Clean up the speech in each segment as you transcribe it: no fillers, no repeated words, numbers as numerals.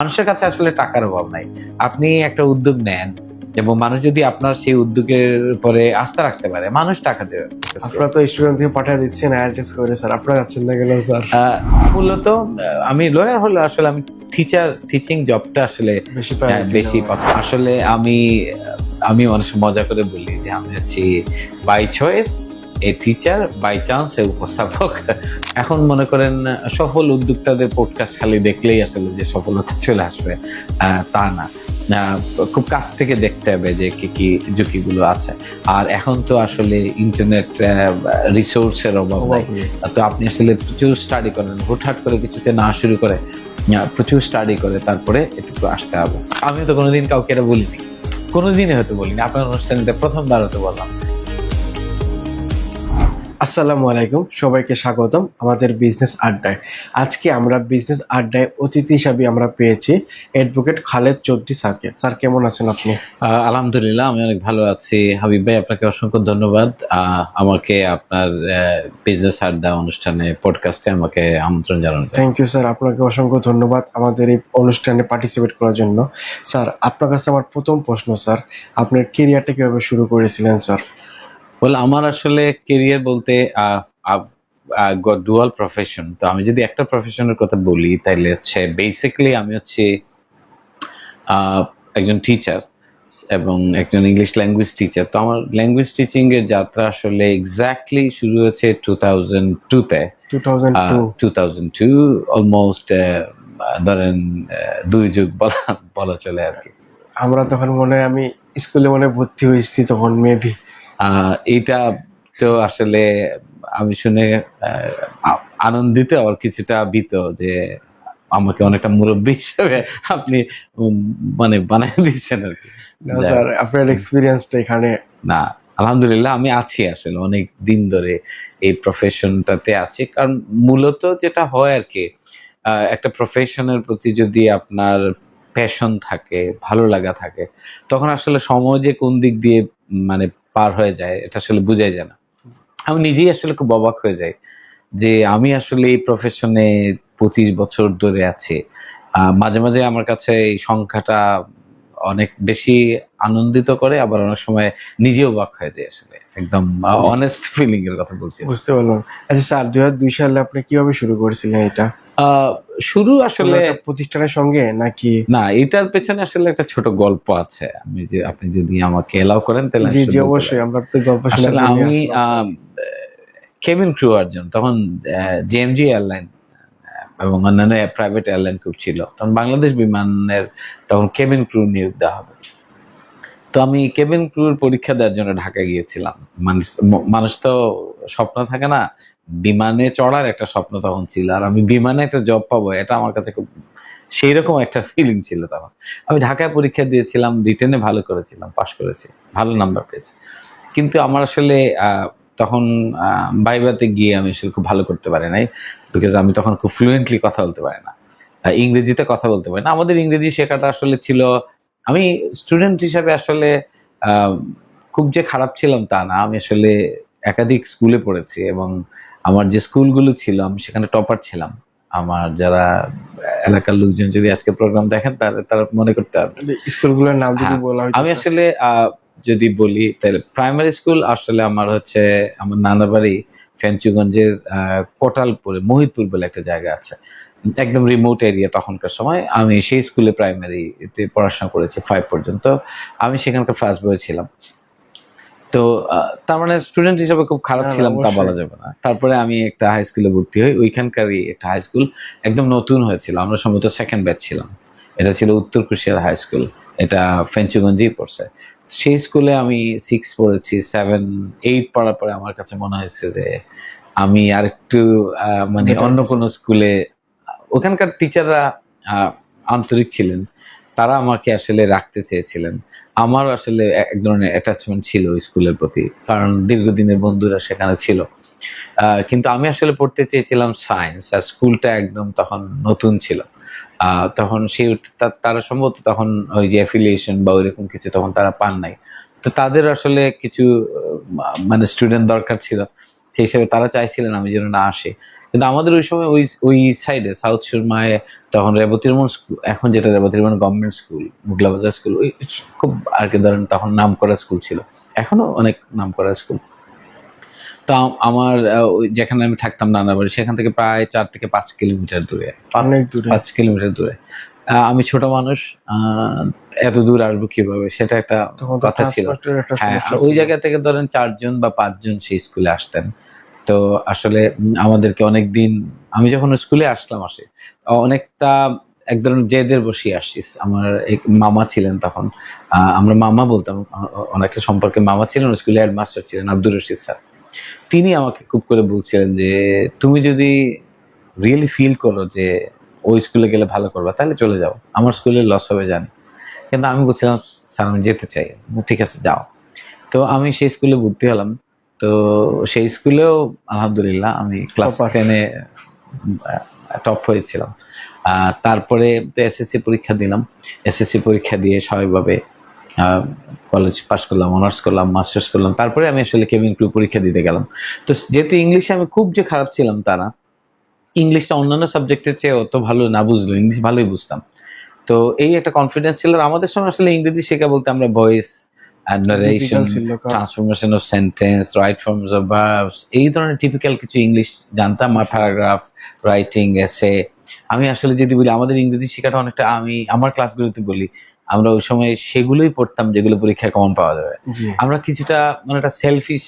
মানুষের কাছে আসলে টাকার অভাব নাই। আপনি একটা উদ্যোগ নেন এবং মানুষ যদি আপনার সেই উদ্যোগের পরে আস্থা রাখতে পারে, মানুষ টাকা দেবে। আপনারা তো স্টুডেন্ট থেকে পাঠিয়ে দিচ্ছেন আইএলটিএস করে স্যার, আপনারা যাচ্ছেন না কেন স্যার? মূলত আমি লয়ার হলে আসলে আমি টিচিং জবটা আসলে বেশি বেশি পছন্দ। আসলে আমি অনেক সময় মজা করে বলি যে আমি হচ্ছি by choice a teacher, by chance a উপস্থাপক। এখন মনে করেন সফল উদ্যোক্তাদের পডকাস্ট খালি দেখলেই আসলে যে সফলতা চলে আসবে তা না। খুব কাছ থেকে দেখতে হবে যে কি কি ঝুঁকিগুলো আছে। আর এখন তো আসলে ইন্টারনেট রিসোর্সের অভাব নাই। তো আপনি আসলে প্রচুর স্টাডি করেন, হুটহাট করে কিছুতে না শুরু করে প্রচুর স্টাডি করে তারপরে একটু আসতে হবে। আমি তো কোনোদিন কাউকে এটা বলিনি, কোনোদিনই হয়তো বলিনি। আপনার অনুষ্ঠানে প্রথমবার হয়তো বললাম। আসসালামু আলাইকুম, সবাইকে স্বাগতম আমাদের বিজনেস আড্ডায়। আজকে আমরা বিজনেস আড্ডায় অতিথি হিসাবে আমরা পেয়েছি অ্যাডভোকেট খালেদ চৌধুরী স্যারকে। স্যার কেমন আছেন আপনি? আলহামদুলিল্লাহ, আমি অনেক ভালো আছি। হাবিব ভাই, আপনাকে অসংখ্য ধন্যবাদ আমাকে আপনার বিজনেস আড্ডা অনুষ্ঠানে পডকাস্টে আমাকে আমন্ত্রণ জানানোর জন্য। থ্যাংক ইউ স্যার, আপনাকে অসংখ্য ধন্যবাদ আমাদের এই অনুষ্ঠানে পার্টিসিপেট করার জন্য। স্যার, আপনার কাছে আমার প্রথম প্রশ্ন, স্যার আপনার কেরিয়ারটা কিভাবে শুরু করেছিলেন স্যার? বলে আমার আসলে কেরিয়ার বলতে ডুয়াল প্রফেশন। তো আমি যদি একটা প্রফেশনের কথা বলি তাহলে হচ্ছে বেসিক্যালি আমি হচ্ছে একজন টিচার এবং একজন ইংলিশ ল্যাঙ্গুয়েজ টিচার। তো আমার ল্যাঙ্গুয়েজ টিচিং এর যাত্রা আসলে এক্স্যাক্টলি শুরু হয়েছে 2002-তে। 2002 অলমোস্ট ধরেন 2 যুগ বলা চলে আর কি। আমরা তখন মনে হয় আমি স্কুলে ভর্তি হয়েছি তখন মেবি। এইটা তো আসলে আমি শুনে আনন্দিত আর কিছুটা ভীত যে আমাকে অনেকটা মুরব্বী হিসেবে আপনি মানে বানায় দিচ্ছেন আর কি। না স্যার, আপনার এক্সপিরিয়েন্সটা এখানে। না, আলহামদুলিল্লাহ আমি আছি আসলে অনেক দিন ধরে এই প্রফেশনটাতে আছি। কারণ মূলত যেটা হয় আর কি, একটা প্রফেশনের প্রতি যদি আপনার প্যাশন থাকে, ভালো লাগা থাকে, তখন আসলে সময় যে কোন দিক দিয়ে মানে পার হয়ে যায় এটা আসলে বোঝাই যায় না। আমি নিজেই আসলে খুব অবাক হয়ে যাই যে আমি আসলে এই প্রফেশনে 25 বছর ধরে আছি। মাঝে মাঝে আমার কাছে এই সংখ্যাটা অনেক বেশি আনন্দিত করে, আবার অনেক সময় নিজেও অবাক হয়ে যায়। আসলে একদম অনেস্ট ফিলিং এর কথা বলছি। বুঝতে পারলাম। আচ্ছা স্যার, 2002 সালে আপনি কিভাবে শুরু করেছিলেন এটা? শুরু আসলে প্রতিষ্ঠানের সঙ্গে নাকি? না, এটার পেছনে আসলে একটা ছোট গল্প আছে। আপনি যদি আমাকে এলাও করেন তাহলে জি জি অবশ্যই, আমরা তো গল্প শুনে আসলে আমি কেবিন ক্রু একজন, তখন জেএমজি এয়ারলাইন এবং অন্যান্য প্রাইভেট এয়ারলাইন খুব ছিল। তখন বাংলাদেশ বিমানের তখন কেবিন ক্রু নিয়োগ দেওয়া হবে। তো আমি কেবিন ক্রুর পরীক্ষা দেওয়ার জন্য ঢাকা গিয়েছিলাম। মানুষ তো স্বপ্ন থাকে না, বিমানে চড়ার একটা স্বপ্ন তখন ছিল। আর আমি বিমানে একটা জব পাবো, এটা আমার কাছে খুব সেই রকম একটা ফিলিং ছিল তখন। আমি ঢাকায় পরীক্ষা দিয়েছিলাম, রিটেনে ভালো করেছিলাম, পাশ করেছি, ভালো নাম্বার পেয়েছি। কিন্তু আমার আসলে তখন ভাইভাতে গিয়ে আমি আসলে খুব ভালো করতে পারি নাই, বিকজ আমি তখন খুব ফ্লুয়েন্টলি কথা বলতে পারি না, ইংরেজিতে কথা বলতে পারি না। আমাদের ইংরেজি শেখাটা আসলে ছিল, আমি স্টুডেন্ট হিসাবে আসলে খুব যে খারাপ ছিলাম তা না। আমি আসলে একাধিক স্কুলে পড়েছি এবং আমার যে স্কুলগুলো ছিল আমি সেখানে টপার ছিলাম। আমার যারা এলাকার লোকজন যদি আজকে প্রোগ্রাম দেখেন তারা মনে করতে পারবে স্কুলগুলোর নাম যদি বলা হয়। আমি আসলে যদি বলি তাহলে প্রাইমারি স্কুল আসলে আমার হচ্ছে আমার নানা বাড়ি ফেঞ্চুগঞ্জের কোটালপুরে মহিদপুর বলে একটা জায়গা আছে, একদম রিমোট এরিয়া। তখনকার সময় আমি সেই স্কুলে প্রাইমারিতে পড়াশোনা করেছি 5 পর্যন্ত। আমি সেখানকার ফার্স্ট বয় ছিলাম। তো তার মানে স্টুডেন্ট হিসেবে খুব খারাপ ছিলাম তা বলা যাবে না। তারপরে আমি একটা হাই স্কুলে ভর্তি হই, ওইখানকারই একটা হাই স্কুল, একদম নতুন হয়েছিল, আমরা সম্ভবত সেকেন্ড ব্যাচ ছিলাম। এটা ছিল উত্তর কুশিয়ার হাই স্কুল, এটা ফেঞ্চুগঞ্জেই পড়ছে। সেই স্কুলে আমি 6 পড়েছি। 7, 8 পড়ার পরে আমার কাছে মনে হয়েছে যে আমি আরেকটু মানে অন্য কোনো স্কুলে, ওখানকার টিচাররা আন্তরিক ছিলেন, তারা আমাকে আসলে রাখতে চেয়েছিলেন। আমার আসলে এক ধরনের অ্যাটাচমেন্ট ছিল স্কুলের প্রতি, কারণ দীর্ঘদিনের বন্ধুরা সেখানে ছিল। কিন্তু আমি আসলে পড়তে চেয়েছিলাম সায়েন্স, আর স্কুলটা একদম তখন নতুন ছিল। তখন সেই তারা সম্ভবত তখন ওই যে অ্যাফিলিয়েশন বা ওইরকম কিছু তখন তারা পান নাই। তো তাদের আসলে কিছু মানে স্টুডেন্ট দরকার ছিল, সেই হিসেবে তারা চাইছিলেন আমি যেন না আসি। কিন্তু আমাদের ওই সময় ওই সাইডে সাউথ সুরমায় তখন রেবতী রমন স্কুল, এখন যেটা Revathi Raman government school, Muglabazar school, ওই খুব আর কি ধরেন তখন নাম করা স্কুল ছিল, এখনো অনেক নাম করা স্কুল। তো আমার ওই যেখানে আমি থাকতাম নানা বাড়ি, সেখান থেকে প্রায় 4 থেকে 5 কিলোমিটার দূরে, অনেক দূরে। 5 কিলোমিটার দূরে। আমি ছোট মানুষ, এত দূর আসবো কিভাবে, সেটা একটা তখন তো কথা ছিল। ট্রান্সপোর্টের একটা হ্যাঁ, সমস্যা আর ওই ছিল। জায়গা থেকে ধরেন 4 জন বা 5 জন সেই স্কুলে আসতেন। তো আসলে আমাদেরকে অনেকদিন, আমি যখন স্কুলে আসলাম অনেকটা এক ধরনের জেদের বসিয়ে আসছিস। আমার এক মামা ছিলেন তখন, আমরা মামা বলতাম, ওনাকে সম্পর্কে মামা ছিলেন, স্কুলে হেডমাস্টার ছিলেন আব্দুর রশিদ স্যার। তিনি আমাকে খুব করে বলছিলেন যে তুমি যদি রিয়েলি ফিল করো যে ওই স্কুলে গেলে ভালো করবা, তাহলে চলে যাও, আমার স্কুলে লস হবে জানি। কিন্তু আমি বলছিলাম স্যার আমি যেতে চাই। ঠিক আছে যাও। তো আমি সেই স্কুলে ভর্তি হলাম। তো সেই স্কুলেও আলহামদুলিল্লাহ আমি ক্লাস Topper। 10-এ টপ হয়েছিলাম। তারপরে এসএসসি পরীক্ষা দিলাম। এসএসসি পরীক্ষা দিয়ে স্বাভাবিকভাবে কলেজ পাশ করলাম, অনার্স করলাম, মাস্টার্স করলাম। তারপরে আমি আসলে কেবিন ক্রু পরীক্ষা দিতে গেলাম। তো যেহেতু ইংলিশে আমি খুব যে খারাপ ছিলাম তা না, ইংলিশটা অন্যান্য সাবজেক্টের চেয়ে অত ভালো না বুঝলেও ইংলিশ ভালোই বুঝতাম। তো এই একটা কনফিডেন্স ছিল। আর আমাদের সময় আসলে ইংরেজি শেখা বলতে আমরা ভয়েস নারেশন, Difficult ছিল কারণ transformation of sentence, right forms of verbs, এই ধরনের টিপিক্যাল কিছু ইংলিশ জানতাম। আর প্যারাগ্রাফ রাইটিং, এসে, আমি আসলে যদি বলি আমাদের ইংরেজি শেখাটা অনেকটা, আমি আমার ক্লাসগুলোতে বলি আমরা ওই সময় সেগুলোই পড়তাম যেগুলো পরীক্ষায় কমন পাওয়া যাবে। জি আমরা কিছুটা মানে একটা সেলফিশ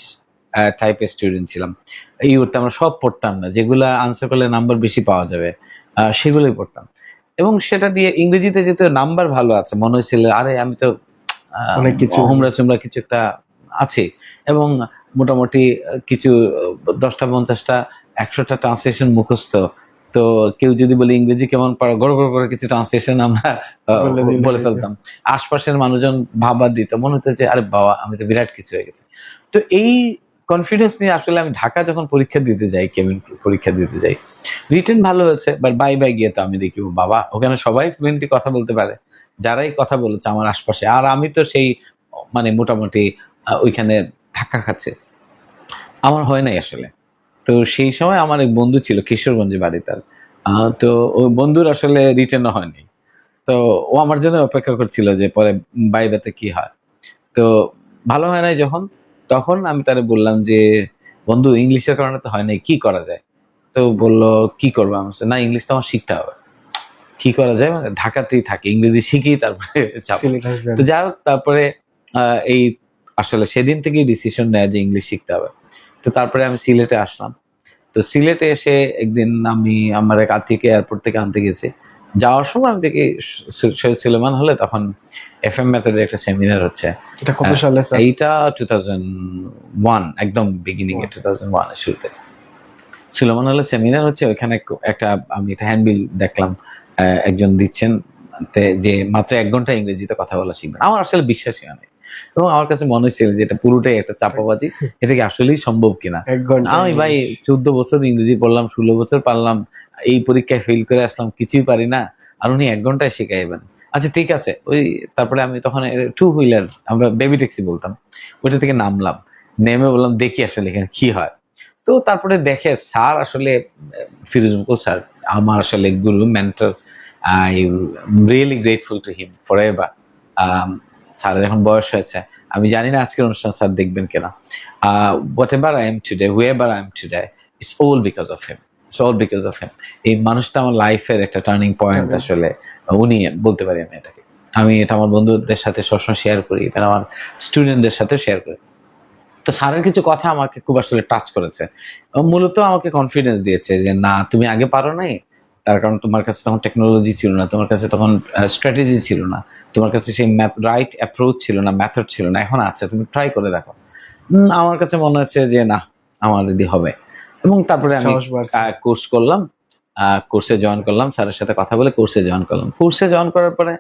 টাইপের স্টুডেন্ট ছিলাম। এই করতে আমরা সব পড়তাম না, যেগুলা আনসার করলে নাম্বার বেশি পাওয়া যাবে সেগুলোই পড়তাম। এবং সেটা দিয়ে ইংরেজিতে যেহেতু নাম্বার ভালো আছে, মনে হয়েছিল আরে আমি তো অনেক কিছু হোমরা চুমরা কিছু একটা আছে। এবং মোটামুটি কিছু 10টা 50টা 100টা ট্রান্সলেশন মুখস্থ। তো কেউ যদি বলে ইংরেজি কেমন পারো, গড় গড় করে কিছু ট্রান্সলেশন আমরা বলে দিলে বলে এই যে। ফেলতাম। আশপাশের মানুষজন ভাবা দিত, মনে হতো যে আরে বাবা আমি তো বিরাট কিছু হয়ে গেছে। তো এই কনফিডেন্স নিয়ে আসলে আমি ঢাকা যখন পরীক্ষা দিতে যাই, কেবিন পরীক্ষা দিতে যাই, রিটেন ভালো হয়েছে, বাট বাই বাই গিয়ে তো আমি দেখি ও বাবা ওখানে সবাই ফ্লুয়েন্টলি কথা বলতে পারে, যারাই কথা বলেছে আমার আশপাশে, আর আমি তো সেই মানে মোটামুটি ওইখানে ধাক্কা খাচ্ছে, আমার হয় নাই আসলে। তো সেই সময় আমার এক বন্ধু ছিল কিশোরগঞ্জে বাড়ি তার, তো ওই বন্ধুর আসলে রিটেনও হয়নি। তো ও আমার জন্য অপেক্ষা করছিল যে পরে বাইবাতে কি হয়। তো ভালো হয় নাই যখন, তখন আমি তারে বললাম যে বন্ধু ইংলিশের কারণে তো হয় নাই, কি করা যায়? তো বলল কি করবো? আমি বলছি, না ইংলিশ তো আমার শিখতে হবে। কি করা যায়, মানে ঢাকাতেই থাকি, ইংরেজি শিখি তারপরে যাবো। সিলেট আসবেন। তো যাই হোক, তারপরে এই আসলে সেদিন থেকেই ডিসিশন নেয় যে ইংলিশ শিখতে হবে। তো তারপরে আমি সিলেটে আসলাম। তো সিলেটে এসে একদিন আমি আমার এক আত্মীয়কে এয়ারপোর্ট থেকে আনতে গেছি। যাওয়ার সময় আমি দেখি সৈয়দ সুলেমান হলে তখন এফএম মেথডের একটা সেমিনার হচ্ছে। এটা কত সালে স্যার? এইটা 2001, একদম বিগিনিং এ 2001 এর শুরুতে সুলেমান হলে সেমিনার হচ্ছে। ওইখানে একটা আমি একটা হ্যান্ডবিল দেখলাম, একজন দিচ্ছেন যে মাত্র 1 ঘন্টা ইংরেজিতে কথা বলা শিখবেন। আমার আসলে বিশ্বাসই হয় নাই। এবং আমার কাছে মনে হচ্ছিল যে এটা পুরোটাই একটা চাপাবাজি, এটা কি আসলেই সম্ভব কিনা। 1 ঘন্টা আমি ভাই 14 বছর ইংরেজি পড়লাম, 16 বছর পারলাম, এই পরীক্ষায় ফেল করে আসলাম, কিছুই পারি না, আর উনি 1 ঘন্টায় শিখাইবেন। আচ্ছা ঠিক আছে। ওই তারপরে আমি তখন টু হুইলার, আমরা বেবি ট্যাক্সি বলতাম, ওইটা থেকে নামলাম, নেমে বললাম দেখি আসলে এখানে কি হয়। তো তারপরে দেখে স্যার আসলে ফিরোজ মুকুল স্যার আমার আসলে গুরু, mentor. I really grateful to him for ever. স্যারের এখন বয়স হয়েছে, আমি জানি না আজকের অনুষ্ঠান স্যার দেখবেন কিনা। What ever I am today, whoever I am today, it's all because of him, it's all because of him. এই মানুষটা আমার লাইফের একটা টার্নিং পয়েন্ট আসলে, উনি বলতে পারি আমি এটাকে। আমি এটা আমার বন্ধুদের সাথে সবসময় শেয়ার করি, এটা আমার স্টুডেন্টদের সাথে শেয়ার করি। তো স্যারের কিছু কথা আমাকে খুব আসলে টাচ করেছে। মূলত আমাকে কনফিডেন্স দিয়েছে যে না তুমি আগে পারো নাই, তার কারণ তোমার কাছে তখন টেকনোলজি ছিল না, তোমার কাছে তখন স্ট্র্যাটেজি ছিল না, তোমার কাছে সেই রাইট অ্যাপ্রোচ ছিল না, মেথড ছিল না, এখন আছে, তুমি ট্রাই করে দেখো। আমার কাছে মনে হচ্ছে যে না আমার দিদি হবে। এবং তারপরে আমি সাহস বাড়ছে। কোর্স করলাম, কোর্সে জয়েন করলাম, স্যারের সাথে কথা বলে কোর্সে জয়েন করলাম। কোর্সে জয়েন করার পরে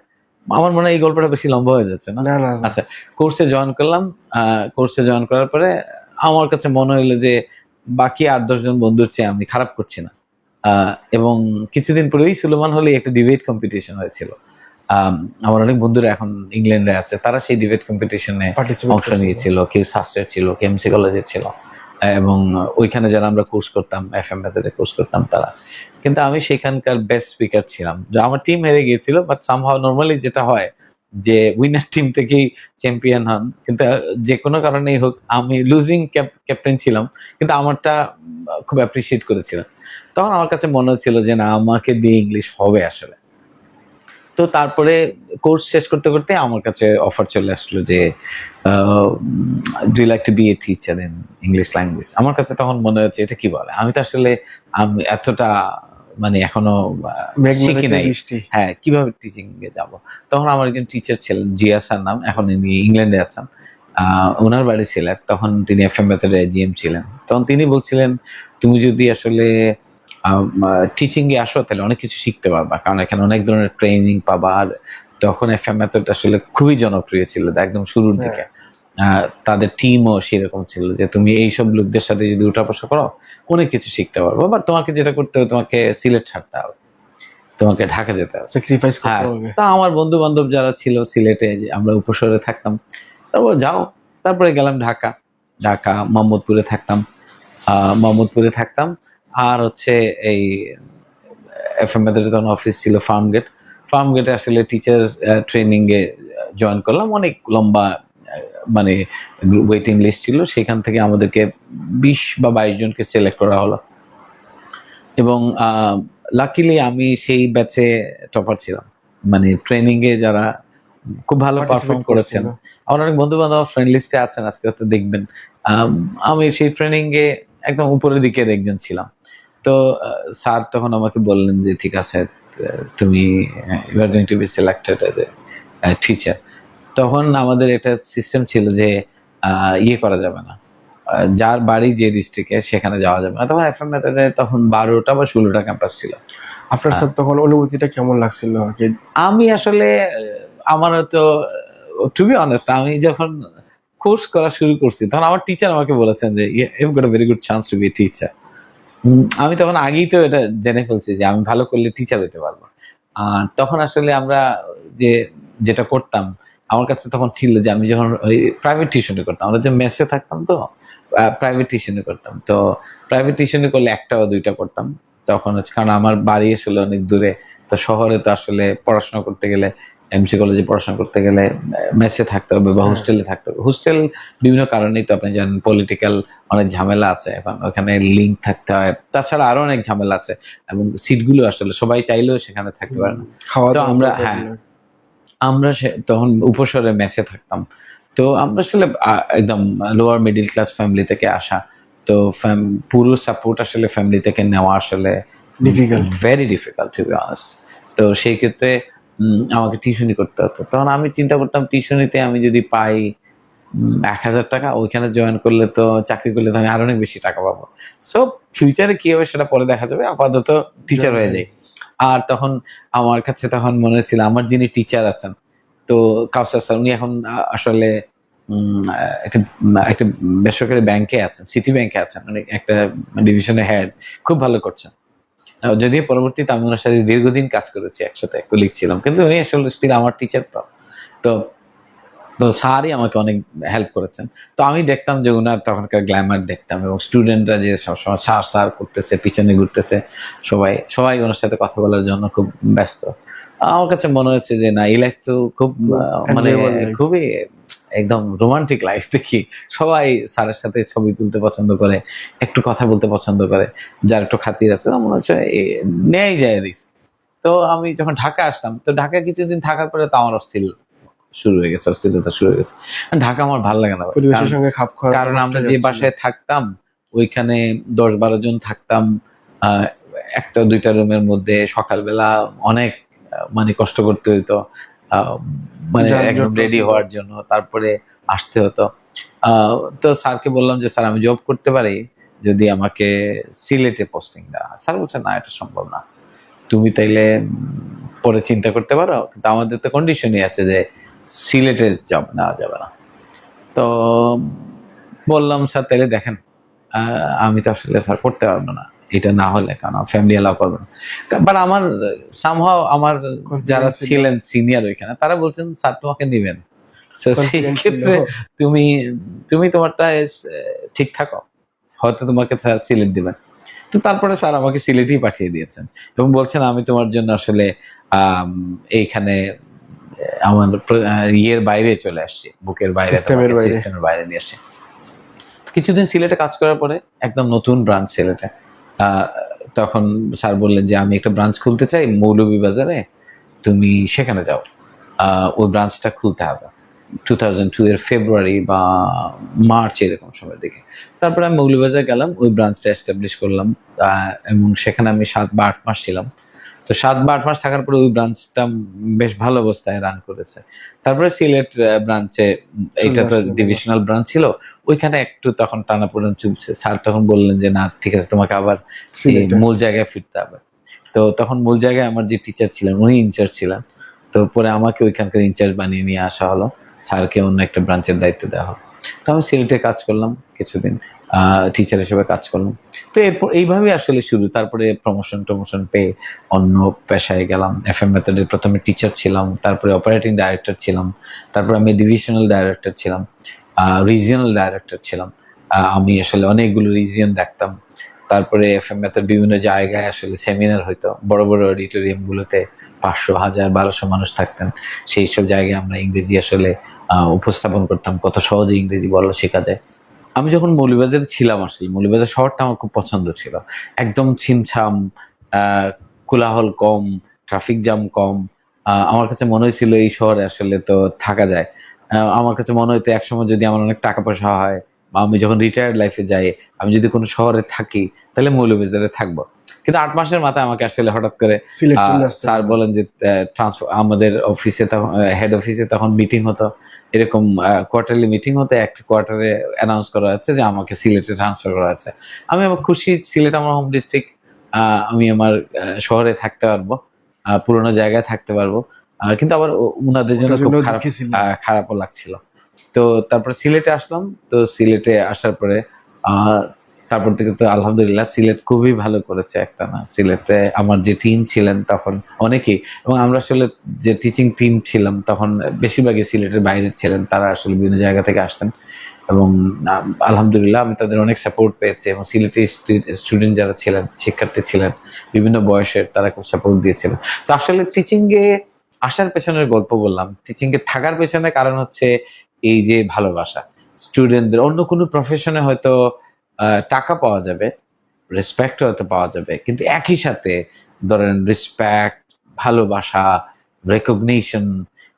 আমার মনে হয় এই গল্পটা বেশি লম্বা হয়ে যাচ্ছে না। না না আচ্ছা, কোর্সে জয়েন করলাম। কোর্সে জয়েন করার পরে আমার কাছে মনে হইলো যে বাকি 8-10 জন বন্ধুর চেয়ে আমি খারাপ করছি না। এবং কিছুদিন পরেই সুলেমান হলে একটা ডিবেট কম্পিটিশন হয়েছিল। আমার অনেক বন্ধুরা এখন ইংল্যান্ডে আছে, তারা সেই ডিবেট কম্পিটিশনে পার্টিসিপেট অংশ নিয়েছিল। কেউ শাস্ত্রের ছিল, কেউ এমসি কলেজের ছিল। এবং ওইখানে যারা আমরা কোর্স করতাম, FM মেথডে কোর্স করতাম তারা, কিন্তু আমি সেখানকার বেস্ট স্পিকার ছিলাম। যে আমার টিম হেরে গিয়েছিল, বাট সামহাও নর্মালি যেটা হয় যে উইনার টিম থেকেই চ্যাম্পিয়ন হন, কিন্তু যে কোনো কারণেই হোক আমি লুজিং ক্যাপ্টেন ছিলাম, কিন্তু আমারটা খুব অ্যাপ্রিসিয়েট করেছিলাম। তখন আমার কাছে মনে হচ্ছিল যে না, আমাকে দিয়ে ইংলিশ হবে আসলে। তো তারপরে কোর্স শেষ করতে করতে আমার কাছে অফার চলে আসলো যে do you like to be a teacher in English language. আমার কাছে তখন মনে হচ্ছে এটা কি বলে, আমি তো আসলে আমি এতটা মানে এখনো শিখি নাই, হ্যাঁ কিভাবে টিচিং এ যাবো। তখন আমার একজন টিচার ছিলেন, জিয়া স্যার নাম, এখন ইনি ইংল্যান্ডে আছেন। ওনার বাড়ি সিলেট, তখন তিনি FM মেথডে GM ছিলেন। তখন তিনি বলছিলেন তুমি যদি আসলে টিচিং এ আসো তাহলে অনেক কিছু শিখতে পারবা, কারণ এখানে অনেক ধরনের ট্রেনিং পাবা। আর তখন FM মেথড আসলে খুবই জনপ্রিয় ছিল একদম শুরুর দিকে। তাদের টিমও সেরকম ছিল যে তুমি এইসব লোকদের সাথে যদি উঠা বসা করো অনেক কিছু শিখতে পারবো, বাট তোমাকে যেটা করতে হবে, তোমাকে সিলেট ছাড়তে হবে, তোমাকে ঢাকা যেতে হবে, স্যাক্রিফাইস করতে হ্যাঁ। হবে। তা আমার বন্ধু বান্ধব যারা ছিল সিলেটে, যে আমরা উপশহরে থাকতাম, তারপর যাও। তারপরে গেলাম ঢাকা, মোহাম্মদপুরে থাকতাম, মোহাম্মদপুরে থাকতাম। আর হচ্ছে এই FM মেথডে তখন অফিস ছিল ফার্মগেটে আসলে টিচার ট্রেনিং এ জয়েন করলাম। অনেক লম্বা মানে ওয়েটিং লিস্ট ছিল, সেখান থেকে আমাদেরকে 20 বা 22 জনকে সিলেক্ট করা হলো, এবং লাকিলি আমি সেই ব্যাচে টপার ছিলাম। মানে ট্রেনিং এ যারা খুব ভালো পারফর্ম করেছেন, আমার অনেক বন্ধু বান্ধব ফ্রেন্ড লিস্টে আছেন, আজকে হয়তো দেখবেন। আমি সেই ট্রেনিং এ একদম উপরের দিকের একজন ছিলাম। তো স্যার তখন আমাকে বললেন যে ঠিক আছে, তুমি you are going to be selected as a teacher. তখন আমাদের একটা সিস্টেম ছিল যে ইয়ে করা যাবে না, যার বাড়ি যে ডিস্ট্রিক্টে সেখানে যাওয়া যাবে না। তখন FM মেথডে তখন 12টা বা 16টা ক্যাম্পাস ছিল। আপনার স্যার তখন অনুভূতিটা কেমন লাগছিল? আমি আসলে আমার তো টু বি অনেস্ট, আমি যখন কোর্স করা শুরু করছি তখন আমার টিচার আমাকে বলেছেন যে you got a very good chance to be a teacher. আমি তখন আগেই তো এটা জেনে ফেলছি যে আমি ভালো করলে টিচার হতে পারবো। আর তখন আসলে আমরা যেটা করতাম, আমার কাছে তখন ছিল যে আমি যখন ওই প্রাইভেট টিউশনে করতাম, আমরা যে মেসে থাকতাম, তো প্রাইভেট টিউশনে করতাম। তো প্রাইভেট টিউশনে করলে 1টা বা 2টা করতাম। তখন হচ্ছে কারণ আমার বাড়ি আসলে অনেক দূরে, তো শহরে তো আসলে পড়াশোনা করতে গেলে, MC কলেজে পড়াশোনা করতে গেলে মেসে থাকতে হবে বা হোস্টেলে থাকতে হবে। হোস্টেল বিভিন্ন কারণেই তো আপনি জানেন, পলিটিক্যাল অনেক ঝামেলা আছে, এখন ওখানে লিঙ্ক থাকতে হয়, তাছাড়া আরো অনেক ঝামেলা আছে, এবং সিটগুলো আসলে সবাই চাইলেও সেখানে থাকতে পারে না। তো আমরা আমরা তখন উপশহরে মেসে থাকতাম। তো আমরা আসলে একদম লোয়ার মিডিল ক্লাস ফ্যামিলি থেকে আসা, তো পুরো সাপোর্ট আসলে ফ্যামিলি থেকে নেওয়া আসলে difficult, very difficult to be honest. তো সেই ক্ষেত্রে আমাকে টিউশনি করতে হতো। তখন আমি চিন্তা করতাম টিউশনিতে আমি যদি পাই 1000 টাকা, ওইখানে জয়েন করলে তো, চাকরি করলে তো আমি আরো অনেক বেশি টাকা পাবো। সো ফিউচারে কি হবে সেটা পরে দেখা যাবে, আপাতত টিচার হয়ে যাই। আর তখন আমার কাছে তখন মনে হচ্ছিল আমার যিনি টিচার আছেন, তো কাউসার স্যার, উনি এখন আসলে একটা একটা বেসরকারি ব্যাংকে আছেন, সিটি ব্যাংকে আছেন, মানে একটা ডিভিশনের হেড, খুব ভালো করছেন। যদিও পরবর্তীতে আমি ওনার সাথে দীর্ঘদিন কাজ করেছি, একসাথে কলিগ ছিলাম, কিন্তু উনি আসলে স্টিল আমার টিচার। তো তো স্যারই আমাকে অনেক হেল্প করেছেন। তো আমি দেখতাম যে উনার তখনকার গ্ল্যামার দেখতাম, এবং স্টুডেন্টরা যে সবসময় স্যার স্যার করতেছে, পিছনে ঘুরতেছে, সবাই সবাই ওনার সাথে কথা বলার জন্য খুব ব্যস্ত। আমার কাছে মনে হচ্ছে যে না, এই লাইফ তো খুব মানে খুবই একদম রোমান্টিক লাইফ। দেখি সবাই স্যারের সাথে ছবি তুলতে পছন্দ করে, একটু কথা বলতে পছন্দ করে, যার একটু খাতির আছে মনে হচ্ছে নেয়াই যায় রিস্ক। তো আমি যখন ঢাকা আসলাম, তো ঢাকায় কিছুদিন থাকার পরে তো আমার অস্থিরতা শুরু হয়ে গেছে। ঢাকা আমার ভালো লাগে না, পরিবেশের সঙ্গে খাপ খাওয়া, কারণ আমরা যে বাসায় থাকতাম ওইখানে 10-12 জন থাকতাম, 1টা-2টা রুমের মধ্যে, সকালবেলা অনেক মানে কষ্ট করতে হইতো, মানে একদম রেডি হওয়ার জন্য, তারপরে আসতে হতো। তো স্যারকে বললাম যে স্যার আমি জব করতে পারি যদি আমাকে সিলেটে পোস্টিং দেওয়া। স্যার বলছে না, এটা সম্ভব না, তুমি তাইলে পরে চিন্তা করতে পারো, কিন্তু আমাদের তো কন্ডিশনই আছে যে সিলেটে জব নেওয়া যাবে না। তো বললাম স্যার তাইলে দেখেন, আমি তো আসলে স্যার করতে পারবো না এটা না হলে, কারণ ফ্যামিলি এলাও করবে না। বাট আমার সামহাও আমার যারা ছিলেন সিনিয়র ওইখানে, তারা বলছেন স্যার তোমাকে নিবেন, সেই ক্ষেত্রে তুমি তোমারটা ঠিক থাকো, হয়তো তোমাকে স্যার সিলেট দিবেন। তো তারপরে স্যার আমাকে সিলেটেই পাঠিয়ে দিয়েছেন এবং বলছেন আমি তোমার জন্য আসলে এইখানে আমার ইয়ের বাইরে চলে আসছি, বুকের বাইরে, সিস্টেমের বাইরে নিয়ে আসছি। কিছুদিন সিলেটে কাজ করার পরে একদম নতুন ব্রাঞ্চ সিলেটে, তখন স্যার বললেন যে আমি একটা ব্রাঞ্চ খুলতে চাই মৌলভীবাজারে, তুমি সেখানে যাও। ওই ব্রাঞ্চটা খুলতে হবে 2002 এর ফেব্রুয়ারি বা মার্চ এরকম সময়ের দিকে। তারপরে আমি মৌলভীবাজার গেলাম, ওই ব্রাঞ্চটা এস্টাবলিশ করলাম এবং সেখানে আমি 7 বা 8 মাস ছিলাম। তো 7 বা 8 মাস থাকার পরে ওই ব্রাঞ্চটা বেশ ভালো অবস্থায় রান করেছে। তারপরে সিলেট ব্রাঞ্চে, এইটা তো ডিভিশনাল ব্রাঞ্চ ছিল, ওইখানে একটু তখন টানাপোড়েন চলছে। স্যার তখন বললেন যে না ঠিক আছে, তোমাকে আবার মূল জায়গায় ফিরতে হবে। তো তখন মূল জায়গায় আমার যে টিচার ছিলেন উনি ইনচার্জ ছিলেন। তো পরে আমাকে ওইখানকার ইনচার্জ বানিয়ে নিয়ে আসা হলো, স্যারকে অন্য একটা ব্রাঞ্চের দায়িত্ব দেওয়া হলো। তো আমি সিলেটে কাজ করলাম কিছুদিন, টিচার হিসেবে কাজ করলাম। তো এরপর এইভাবেই আসলে শুরু। তারপরে প্রমোশন পেয়ে অন্য পেশায় গেলাম। এফএম মেথডের প্রথমে টিচার ছিলাম, তারপরে অপারেটিং ডাইরেক্টর ছিলাম, তারপরে আমি ডিভিশনাল ডাইরেক্টর ছিলাম, রিজিয়নাল ডাইরেক্টর ছিলাম। আমি আসলে অনেকগুলো রিজিয়ন দেখতাম। তারপরে এফএম মেথড বিভিন্ন জায়গায় আসলে সেমিনার হইতো, বড় বড় অডিটোরিয়ামগুলোতে 500, 1000, 1200 মানুষ থাকতেন। সেই সব জায়গায় আমরা ইংরেজি আসলে উপস্থাপন করতাম, কত সহজে ইংরেজি বলা শেখা যায়। আমি যখন মৌলভীবাজারে ছিলাম, আসলে মৌলভীবাজার শহরটা আমার খুব পছন্দ ছিল। একদম ছিমছাম, কোলাহল কম, ট্রাফিক জ্যাম কম। আমার কাছে মনে হয়েছিল এই শহরে আসলে তো থাকা যায়। আমার কাছে মনে হতো একসময় যদি আমার অনেক টাকা পয়সা হয় বা আমি যখন রিটায়ার্ড লাইফে যাই, আমি যদি কোনো শহরে থাকি তাহলে মৌলভীবাজারে থাকবো। কিন্তু 8 মাসের মাথায় আমাকে আসলে হঠাৎ করে স্যার বলেন যে ট্রান্সফার, আমাদের অফিসে তখন হেড অফিসে তখন মিটিং হতো, এরকম কোয়ার্টারলি মিটিং হতে একটা কোয়ার্টারে অ্যানাউন্স করা হচ্ছে যে আমাকে সিলেটে ট্রান্সফার করা হচ্ছে। আমি আমার খুশি, সিলেট আমার হোম ডিস্ট্রিক্ট, আমি আমার শহরে থাকতে পারবো, পুরোনো জায়গায় থাকতে পারবো। কিন্তু আবার উনাদের জন্য খুব খারাপও লাগছিল। তো তারপরে সিলেটে আসলাম। তো সিলেটে আসার পরে তারপর থেকে তো আলহামদুলিল্লাহ সিলেট খুবই ভালো করেছে একটা না। সিলেটে আমার যে টিম ছিলেন তখন অনেকেই, এবং আমরা আসলে যে টিচিং টিম ছিলাম তখন বেশিরভাগই সিলেটের বাইরে ছিলেন, তারা আসলে বিভিন্ন জায়গা থেকে আসতেন এবং আলহামদুলিল্লাহ আমি তাদের অনেক সাপোর্ট পেয়েছি। এবং সিলেটের স্টুডেন্ট যারা ছিলেন, শিক্ষার্থী ছিলেন বিভিন্ন বয়সের, তারা খুব সাপোর্ট দিয়েছিলেন। তো আসলে টিচিংয়ে আসার পেছনের গল্প বললাম, টিচিংয়ে থাকার পেছনে কারণ হচ্ছে এই যে ভালোবাসা। স্টুডেন্টদের অন্য কোনো প্রফেশনে হয়তো টাকা পাওয়া যাবে, রেসপেক্ট হয়তো পাওয়া যাবে, কিন্তু একই সাথে ধরেন রেসপেক্ট, ভালোবাসা, রেকগনিশন,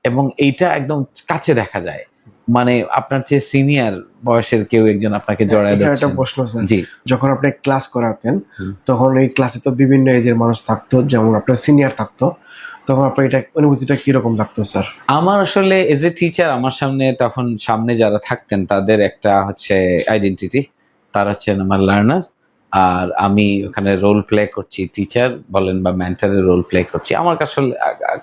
এবং এইটা একদম কাছে দেখা যায়। মানে আপনার যে সিনিয়র বয়সের কেউ একজন আপনাকে জড়ায় একটা দিচ্ছেন। প্রশ্ন স্যার, জি, যখন আপনি ক্লাস করাতেন তখন এই ক্লাসে তো বিভিন্ন এজের মানুষ থাকতো, যেমন আপনার সিনিয়র থাকতো, তখন আপনার এটা অনুভূতিটা কিরকম লাগতো স্যার? আমার আসলে এজ এ টিচার আমার সামনে তখন যারা থাকতেন তাদের একটা হচ্ছে আইডেন্টিটি, তারা হচ্ছেন আমার লার্নার, আর আমি ওখানে রোল প্লে করছি, টিচার বলেন বা মেন্টরের রোল প্লে করছি। আমার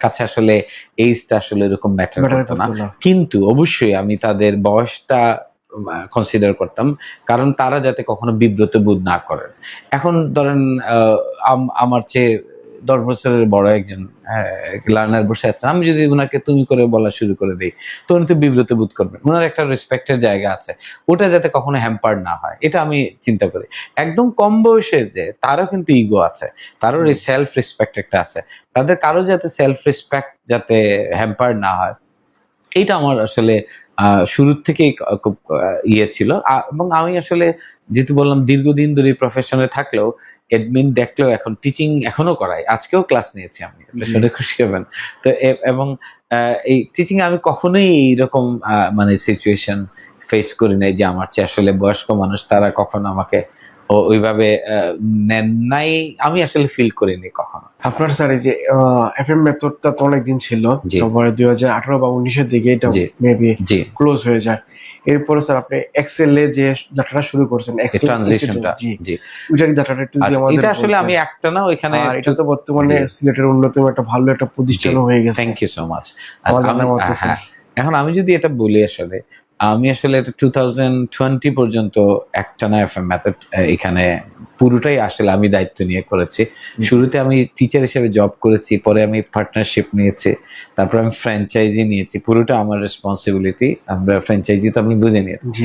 কাছে আসলে এইজটা আসলে এরকম ম্যাটার করতো না, কিন্তু অবশ্যই আমি তাদের বয়সটা কনসিডার করতাম, কারণ তারা যাতে কখনো বিব্রত বোধ না করেন। এখন ধরেন আমার চেয়ে 10 বছরের বড় একজন লার্নার বসে আছেন, আমি যদি ওনাকে তুমি করে বলা শুরু করে দিই তো উনি তো বিব্রত বোধ করবেন। ওনার একটা রেসপেক্টের জায়গা আছে, ওটা যাতে কখনো হ্যাম্পার্ড না হয়, এটা আমি চিন্তা করি। একদম কম বয়সের যে, তারও কিন্তু ইগো আছে, তারও সেলফ রেসপেক্ট একটা আছে, তাদের কারো যাতে সেলফ রেসপেক্ট যাতে হ্যাম্পার্ড না হয়, এইটা আমার আসলে শুরুর থেকেই খুব ইয়ে ছিল। এবং আমি আসলে যেহেতু বললাম দীর্ঘদিন ধরে প্রফেশনে থাকলেও এডমিন দেখলেও এখন টিচিং এখনো করাই, আজকেও ক্লাস নিয়েছি আমি, শুনে খুশি হবেন। তো এবং এই টিচিং আমি কখনোই এইরকম মানে সিচুয়েশন ফেস করি নাই যে আমার চেয়ে আসলে বয়স্ক মানুষ তারা কখনো আমাকে ওইভাবে নেন নাই, আমি আসলে ফিল করিনি কখনো। আপনার স্যার এই যে এফএম মেথডটা তো অনেকদিন ছিল, তারপরে 2018 বা 19-এর দিকে এটা মেবি ক্লোজ হয়ে যায়। এরপরে স্যার আপনি এক্সেল এ যে যাত্রাটা শুরু করছেন, এক্সেল ট্রানজিশনটা, জি ওইটার যাত্রাটা একটু যদি আমাদের, এটা আসলে আমি একটা না ওইখানে, আর এটা তো বর্তমানে সিলেটের অন্যতম একটা ভালো একটা প্রতিষ্ঠান হয়ে গেছে। Thank you so much. এখন আমি যদি এটা বলি আসলে আমি আসলে 2020 পর্যন্ত একটানা এফএম মেথড এখানে পুরোটাই আসলে আমি দায়িত্ব নিয়ে করেছি। শুরুতে আমি টিচার হিসেবে জব করেছি, পরে আমি পার্টনারশিপ নিয়েছি, তারপর আমি ফ্র্যাঞ্চাইজি নিয়েছি, পুরোটা আমার রেসপন্সিবিলিটি। আমরা ফ্র্যাঞ্চাইজি তো আপনি বুঝে নিয়েছি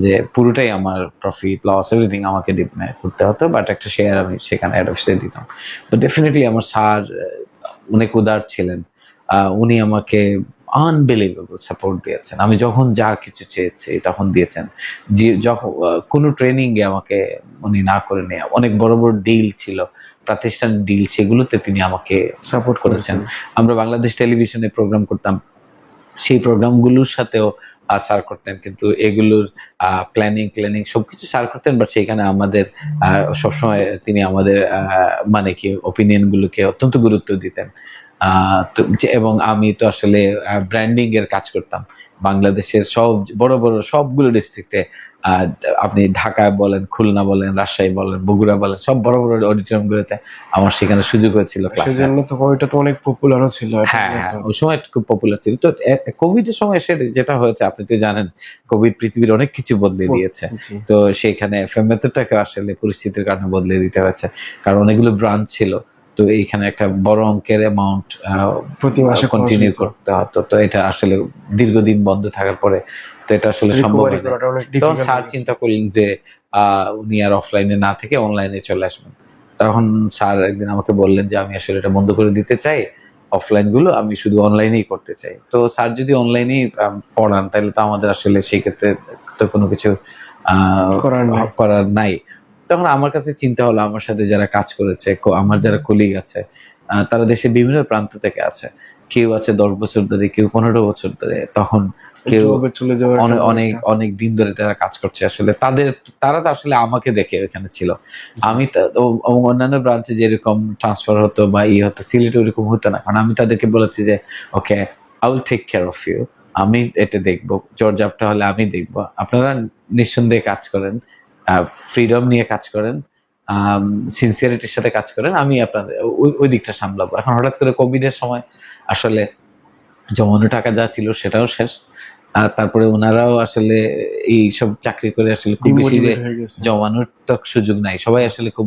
যে পুরোটাই আমার প্রফিট লস এভরিথিং আমাকে করতে হতো, বাট একটা শেয়ার আমি সেখানে হেড অফিসে দিতাম। তো ডেফিনেটলি আমার স্যার অনেক উদার ছিলেন, উনি আমাকে আনবিলিভেবল সাপোর্ট দিয়েছেন। আমি যখন যা কিছু চেয়েছি তখন দিয়েছেন। যে যখন কোনো ট্রেনিং এ আমাকে উনি না করে নেই, অনেক বড় বড় ডিল ছিল, প্রাতিষ্ঠানিক ডিল, সেগুলোতে তিনি আমাকে সাপোর্ট করেছেন। আমরা বাংলাদেশ টেলিভিশনে প্রোগ্রাম করতাম, সেই প্রোগ্রামগুলোর সাথেও স্যার করতেন, কিন্তু এগুলোর প্ল্যানিং সবকিছু স্যার করতেন, বাট সেখানে আমাদের সবসময় তিনি আমাদের মানে কি ওপিনিয়ন গুলোকে অত্যন্ত গুরুত্ব দিতেন। এবং আমি তো আসলে ব্র্যান্ডিং এর কাজ করতাম বাংলাদেশের সব বড় বড় সবগুলো ডিস্ট্রিক্টে। আপনি ঢাকায় বলেন, খুলনা বলেন, রাজশাহী বলেন, বগুড়া বলেন, সব বড় বড় অডিটোরিয়াম গুলোতে আমার সেখানে সুযোগ হয়েছিল। সেজন্য তো ওইটা তো অনেক পপুলারও ছিল। হ্যাঁ, ওই সময় খুব পপুলার ছিল। তো কোভিড এর সময় এসে যেটা হয়েছে, আপনি তো জানেন, কোভিড পৃথিবীর অনেক কিছু বদলে দিয়েছে। তো সেখানে এফএম মেথডটাকে আসলে পরিস্থিতির কারণে বদলে দিতে হয়েছে, কারণ অনেকগুলো ব্রাঞ্চ ছিল। তো এইখানে একটা বড় অঙ্কের অ্যামাউন্ট প্রতি মাসে কন্টিনিউ করতে হতো। তো এটা আসলে দীর্ঘদিন বন্ধ থাকার পরে তো এটা আসলে সম্ভব হয় না। তখন স্যার চিন্তা করলেন যে উনি আর অফলাইনে না থেকে অনলাইনে চলে আসবেন। তখন স্যার একদিন আমাকে বললেন যে আমি আসলে এটা বন্ধ করে দিতে চাই, অফলাইন গুলো আমি শুধু অনলাইনেই করতে চাই। তো স্যার যদি অনলাইনেই পড়ান, তাহলে তো আমাদের আসলে সেই ক্ষেত্রে তো কোনো কিছু করার নাই। তখন আমার কাছে চিন্তা হলো, আমার সাথে যারা কাজ করেছে, আমার যারা কলিগ আছে, তারা দেশের বিভিন্ন প্রান্ত থেকে আছে। কেউ আছে 10 বছর ধরে, কেউ 15 বছর ধরে, তখন কেউ অনেক অনেক দিন ধরে তারা কাজ করছে। আসলে তারা তো আসলে আমাকে দেখে এখানে ছিল। আমি অন্যান্য ব্রাঞ্চে যেরকম ট্রান্সফার হতো বা হতো, সিলেটে ওরকম হতো না, কারণ আমি তাদেরকে বলেছি যে okay, I will take care of you, আমি এটা দেখবো, জর্জাপটা হলে আমি দেখবো, আপনারা নিঃসন্দেহে কাজ করেন, ফ্রিডম নিয়ে কাজ করেন, সিনসিয়ারিটির সাথে কাজ করেন, আমি আপনাদের ওই দিকটা সামলাবো। এখন হঠাৎ করে কোভিড এর সময় আসলে জমানো টাকা যা ছিল সেটাও শেষ। তারপরে ওনারাও আসলে এই সব চাকরি করে আসলে খুব বেশি জমানোর তো সুযোগ নাই, সবাই আসলে খুব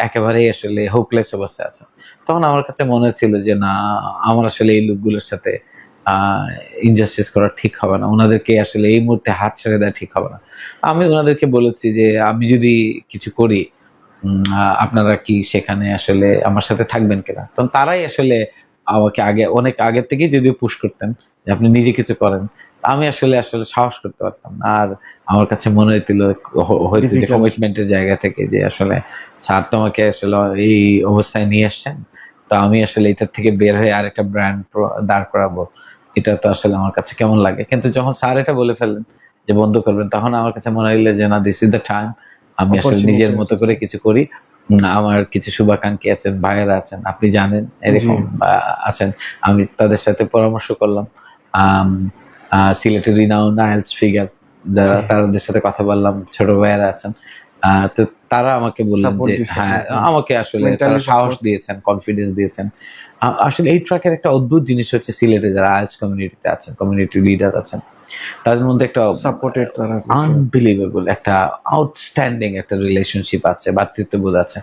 একেবারেই আসলে হোপলেস অবস্থায় আছে। তখন আমার কাছে মনে হচ্ছিল যে না, আমার আসলে এই লোকগুলোর সাথে ইনজাস্টিস করা ঠিক হবে না, ওনাদেরকে আসলে এই মুহূর্তে হাত ছেড়ে দেওয়া ঠিক হবে না। আমি ওনাদেরকে বলেছি যে আমি যদি কিছু করি, আপনারা কি সেখানে আসলে আমার সাথে থাকবেন কিনা। তখন তারাই আসলে আমাকে অনেক আগে থেকেই যদিও পুশ করতেন যে আপনি নিজে কিছু করেন, আমি আসলে সাহস করতে পারতাম না। আর আমার কাছে মনে হইতো যে কমিটমেন্টের জায়গা থেকে যে আসলে স্যার তো আমাকে আসলে এই অবস্থায় নিয়ে আসছেন, তো আমি আসলে এটার থেকে বের হয়ে আরেকটা ব্র্যান্ড দাঁড় করাবো, এটা তো আসলে আমার কাছে কেমন লাগে। কিন্তু যখন স্যার এটা বলে ফেললেন যে বন্ধ করবেন, তখন আমার কাছে মনে হইলো যে না, দিস ইজ দ্য টাইম, আমি আসলে নিজের মতো করে কিছু করি। আমার কিছু শুভাকাঙ্ক্ষী আছেন, ভাইয়েরা আছেন, আপনি জানেন এরকম আছেন, আমি তাদের সাথে পরামর্শ করলাম। সিলেটের রিনাউন্ড আইএলটিএস ফিগার যারা, তাদের সাথে কথা বললাম, ছোট ভাইয়েরা আছেন। তো তারা আমাকে বললেন যে হ্যাঁ, আমাকে আসলে তারা সাহস দিয়েছেন, কনফিডেন্স দিয়েছেন। আসলে এই ট্র্যাকের একটা অদ্ভুত জিনিস হচ্ছে, সিলেটে যারা আইএলটিএস কমিউনিটিতে আছেন, কমিউনিটি লিডার আছেন, তাদের মধ্যে একটা সাপোর্টেড, আনবিলিভেবল, একটা আউটস্ট্যান্ডিং একটা রিলেশনশিপ আছে, ভ্রাতৃত্ববোধ আছে।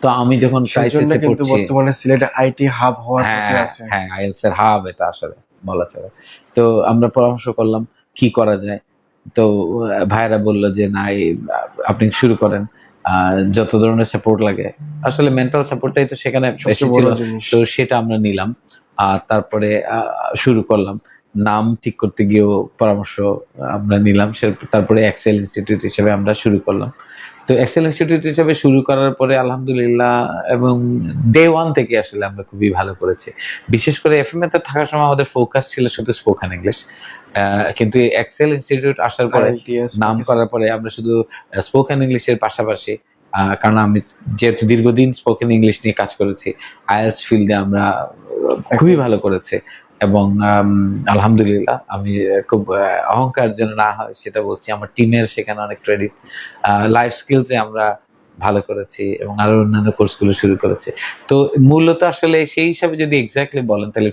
তো আমি যখন ক্রাইসিসে পড়ছি, বর্তমানে সিলেটে আইটি হাব হওয়ার পথে আছে। হ্যাঁ, আইএলটিএস এর হাব এটা আসলে বলা চলে। তো আমরা পরামর্শ করলাম কি করা যায়। তো ভাইরা বললো যে না, আপনি শুরু করেন, যত ধরনের সাপোর্ট লাগে, আসলে মেন্টাল সাপোর্টটাই তো সেখানে বেশি ছিল, তো সেটা আমরা নিলাম। আর তারপরে শুরু করলাম। নাম ঠিক করতে গিয়েও পরামর্শ আমরা নিলাম। তারপরে এক্সেল ইনস্টিটিউট হিসেবে আমরা শুরু করলাম। তো এক্সেল ইনস্টিটিউট হিসেবে শুরু করার পরে আলহামদুলিল্লাহ, এবং ডে ওয়ান থেকে আসলে আমরা খুবই ভালো করেছি। বিশেষ করে এফএম এ থাকার সময় আমাদের ফোকাস ছিল শুধু স্পোকেন ইংলিশ, কিন্তু এক্সেল ইনস্টিটিউট আসার পরে, নাম করার পরে, আমরা শুধু স্পোকেন ইংলিশের পাশাপাশি, কারণ আমি যেহেতু দীর্ঘদিন স্পোকেন ইংলিশ নিয়ে কাজ করেছি, আইএলটিএস ফিল্ডে আমরা খুবই ভালো করেছি। এবং আলহামদুলিল্লাহ, আমি খুব অহংকার যেন না হয় সেটা বলছি, আমার টিমের সেখানে অনেক ক্রেডিট। লাইফ স্কিলসে আমরা ভালো করেছি এবং আরো অন্যান্য কোর্সগুলো শুরু করেছি। তো মূলত আসলে সেই হিসাবে যদি এক্স্যাক্টলি বলেন, তাহলে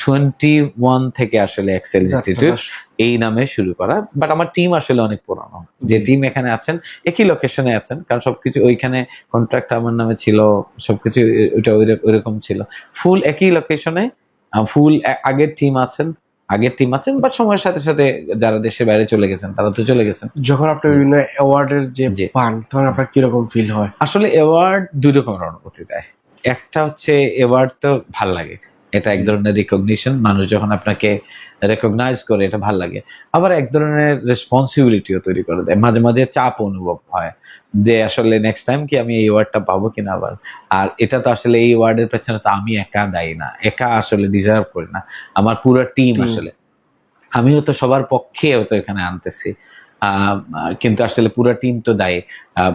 21 থেকে আসলে এক্সেল ইনস্টিটিউট এই নামে শুরু করা। বাট আমার টিম আসলে অনেক পুরানো, যে টিম এখানে আছেন একই লোকেশনে আছেন, কারণ সবকিছু ওইখানে কন্ট্রাক্ট আমার নামে ছিল, সবকিছু ওইটা ওইরকম ছিল, ফুল একই লোকেশনে, ফুল আগের টিম আছেন, বাট সময়ের সাথে সাথে যারা দেশের বাইরে চলে গেছেন তারা তো চলে গেছেন। যখন আপনি বিভিন্ন অ্যাওয়ার্ডের যে পান তখন আপনার কিরকম ফিল হয়? আসলে অ্যাওয়ার্ড দুই রকমের অনুভূতি দেয়। একটা হচ্ছে অ্যাওয়ার্ড তো ভাল লাগে, এটা এক ধরনের রিকগনিশন, মানুষ যখন আপনাকে রেকগনাইজ করে এটা ভাল লাগে। আবার এক ধরনের রেসপন্সিবিলিটিও তৈরি করে দেয়, মাঝে মাঝে চাপ অনুভব হয় যে আসলে নেক্সট টাইম কি আমি এই অ্যাওয়ার্ডটা পাবো কিনা আবার। আর এটা তো আসলে এই অ্যাওয়ার্ডের পেছনে তো আমি একা দায়ী না, একা আসলে ডিজার্ভ করি না, আমার পুরো টিম আসলে, আমিও তো সবার পক্ষে তো এখানে আনতেছি, কিন্তু আসলে পুরো টিম তো দায়ী,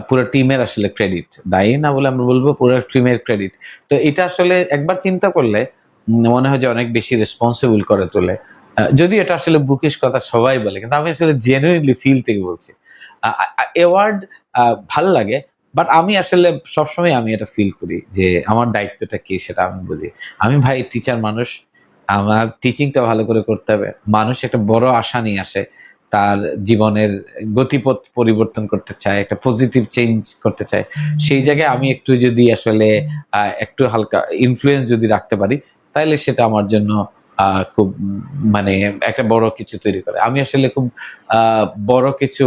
পুরো টিমের আসলে ক্রেডিট, দায়ী না বলে আমরা বলবো পুরো টিমের ক্রেডিট। তো এটা আসলে একবার চিন্তা করলে মনে হয় যে অনেক বেশি রেসপন্সিবল করে তোলে, যদি এটা আসলে বুকিশ কথা সবাই বলে, কিন্তু আমি আসলে জেনুইনলি ফিল থেকে বলছি। অ্যাওয়ার্ড ভাল লাগে, বাট আমি আসলে সবসময় আমি এটা ফিল করি যে আমার দায়িত্বটা কি সেটা আমি বুঝি। আমি ভাই টিচার মানুষ, আমার টিচিংটা ভালো করে করতে হবে। মানুষ একটা বড় আশা নিয়ে আসে, তার জীবনের গতিপথ পরিবর্তন করতে চায়, একটা পজিটিভ চেঞ্জ করতে চায়, সেই জায়গায় আমি একটু যদি আসলে একটু হালকা ইনফ্লুয়েন্স যদি রাখতে পারি, তাহলে সেটা আমার জন্য খুব মানে একটা বড় কিছু তৈরি করে। আমি আসলে খুব বড় কিছু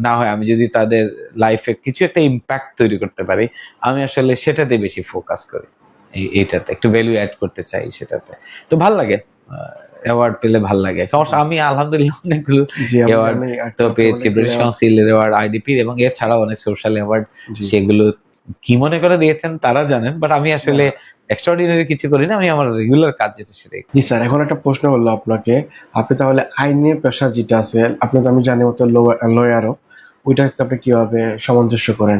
না হয়, আমি যদি তাদের লাইফে কিছু একটা ইম্প্যাক্ট তৈরি করতে পারি, আমি আসলে সেটাতে বেশি ফোকাস করি, এইটাতে একটু ভ্যালু অ্যাড করতে চাই সেটাতে। তো ভাল লাগে, অ্যাওয়ার্ড পেলে ভাল লাগে। আমি আলহামদুলিল্লাহ অনেকগুলো অ্যাওয়ার্ড তো পেয়েছি, ব্রিটিশ কাউন্সিলের অ্যাওয়ার্ড, আইডিপির, এবং এছাড়াও অনেক সোশ্যাল অ্যাওয়ার্ড, সেগুলো কি মনে করে দিয়েছেন তারা জানেন, বাট আমি আসলে এক্সট্রাঅর্ডিনারি কিছু করি না, আমি আমার রেগুলার কাজ যেটা সেটাই। জি স্যার, এখন একটা প্রশ্ন করলো আপনাকে, আপনি তাহলে আইনের পেশা যেটা আছে, আপনি তো আমি জানি মতো লয়ারও, ওইটাকে আপনি কিভাবে সামঞ্জস্য করেন?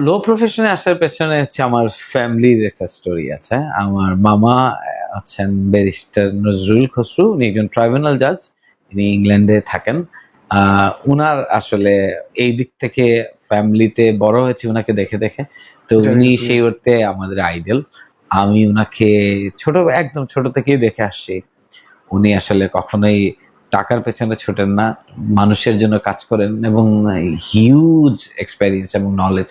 লো প্রফেশনে আসার পেছনে হচ্ছে আমার ফ্যামিলির একটা স্টোরি আছে। আমার মামা আছেন ব্যারিস্টার নজরুল খসরু, উনি একজন ট্রাইব্যুনাল জাজ, তিনি ইংল্যান্ডে থাকেন। উনার আসলে এই দিক থেকে ফ্যামিলিতে বড় হয়েছে উনাকে দেখে দেখে, তো উনি সেই অর্থে আমাদের আইডল। আমি উনাকে একদম ছোট থেকেই দেখে আসছি। উনি আসলে কখনোই টাকার পেছনে ছোটেন না, মানুষের জন্য কাজ করেন, এবং হিউজ এক্সপেরিয়েন্স এবং নলেজ।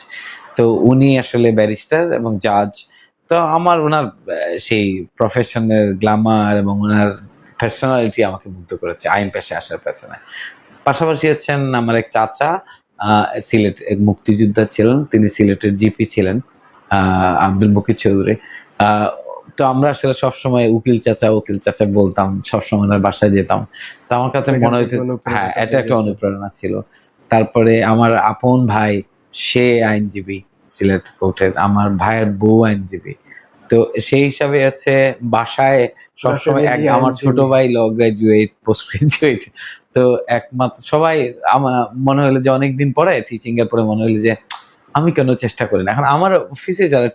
তো উনি আসলে ব্যারিস্টার এবং জাজ। তো আমার ওনার সেই প্রফেশনের গ্ল্যামার এবং ওনার পার্সোনালিটি আমাকে মুগ্ধ করেছে আইন পেশায় আসার পেছনে। পাশাপাশি হচ্ছেন আমার এক চাচা, সিলেট এক মুক্তিযোদ্ধা ছিলেন, তিনি সিলেটের জিপি ছিলেন, আব্দুল মুকিত চৌধুরী। তো আমরা আসলে সবসময় উকিল চাচা বলতাম, সবসময় ওনার বাসায় যেতাম। তো আমার কাছে মনে হইতে, হ্যাঁ, এটা একটা অনুপ্রেরণা ছিল। তারপরে আমার আপন ভাই, সে আইনজীবী সিলেট কোর্টের, আমার ভাইয়ের বউ আইনজীবী। তো সেই হিসাবে হচ্ছে বাসায় সবসময় আমার ছোট ভাই ল গ্রাজুয়েট, পোস্ট গ্রাজুয়েট। তো একমাত্র সবাই আমার মনে হলো যে অনেকদিন পরে টিচিং এর পরে মনে হলো যে আমি কেন চেষ্টা করি না। এখন আমার অফিসে যারা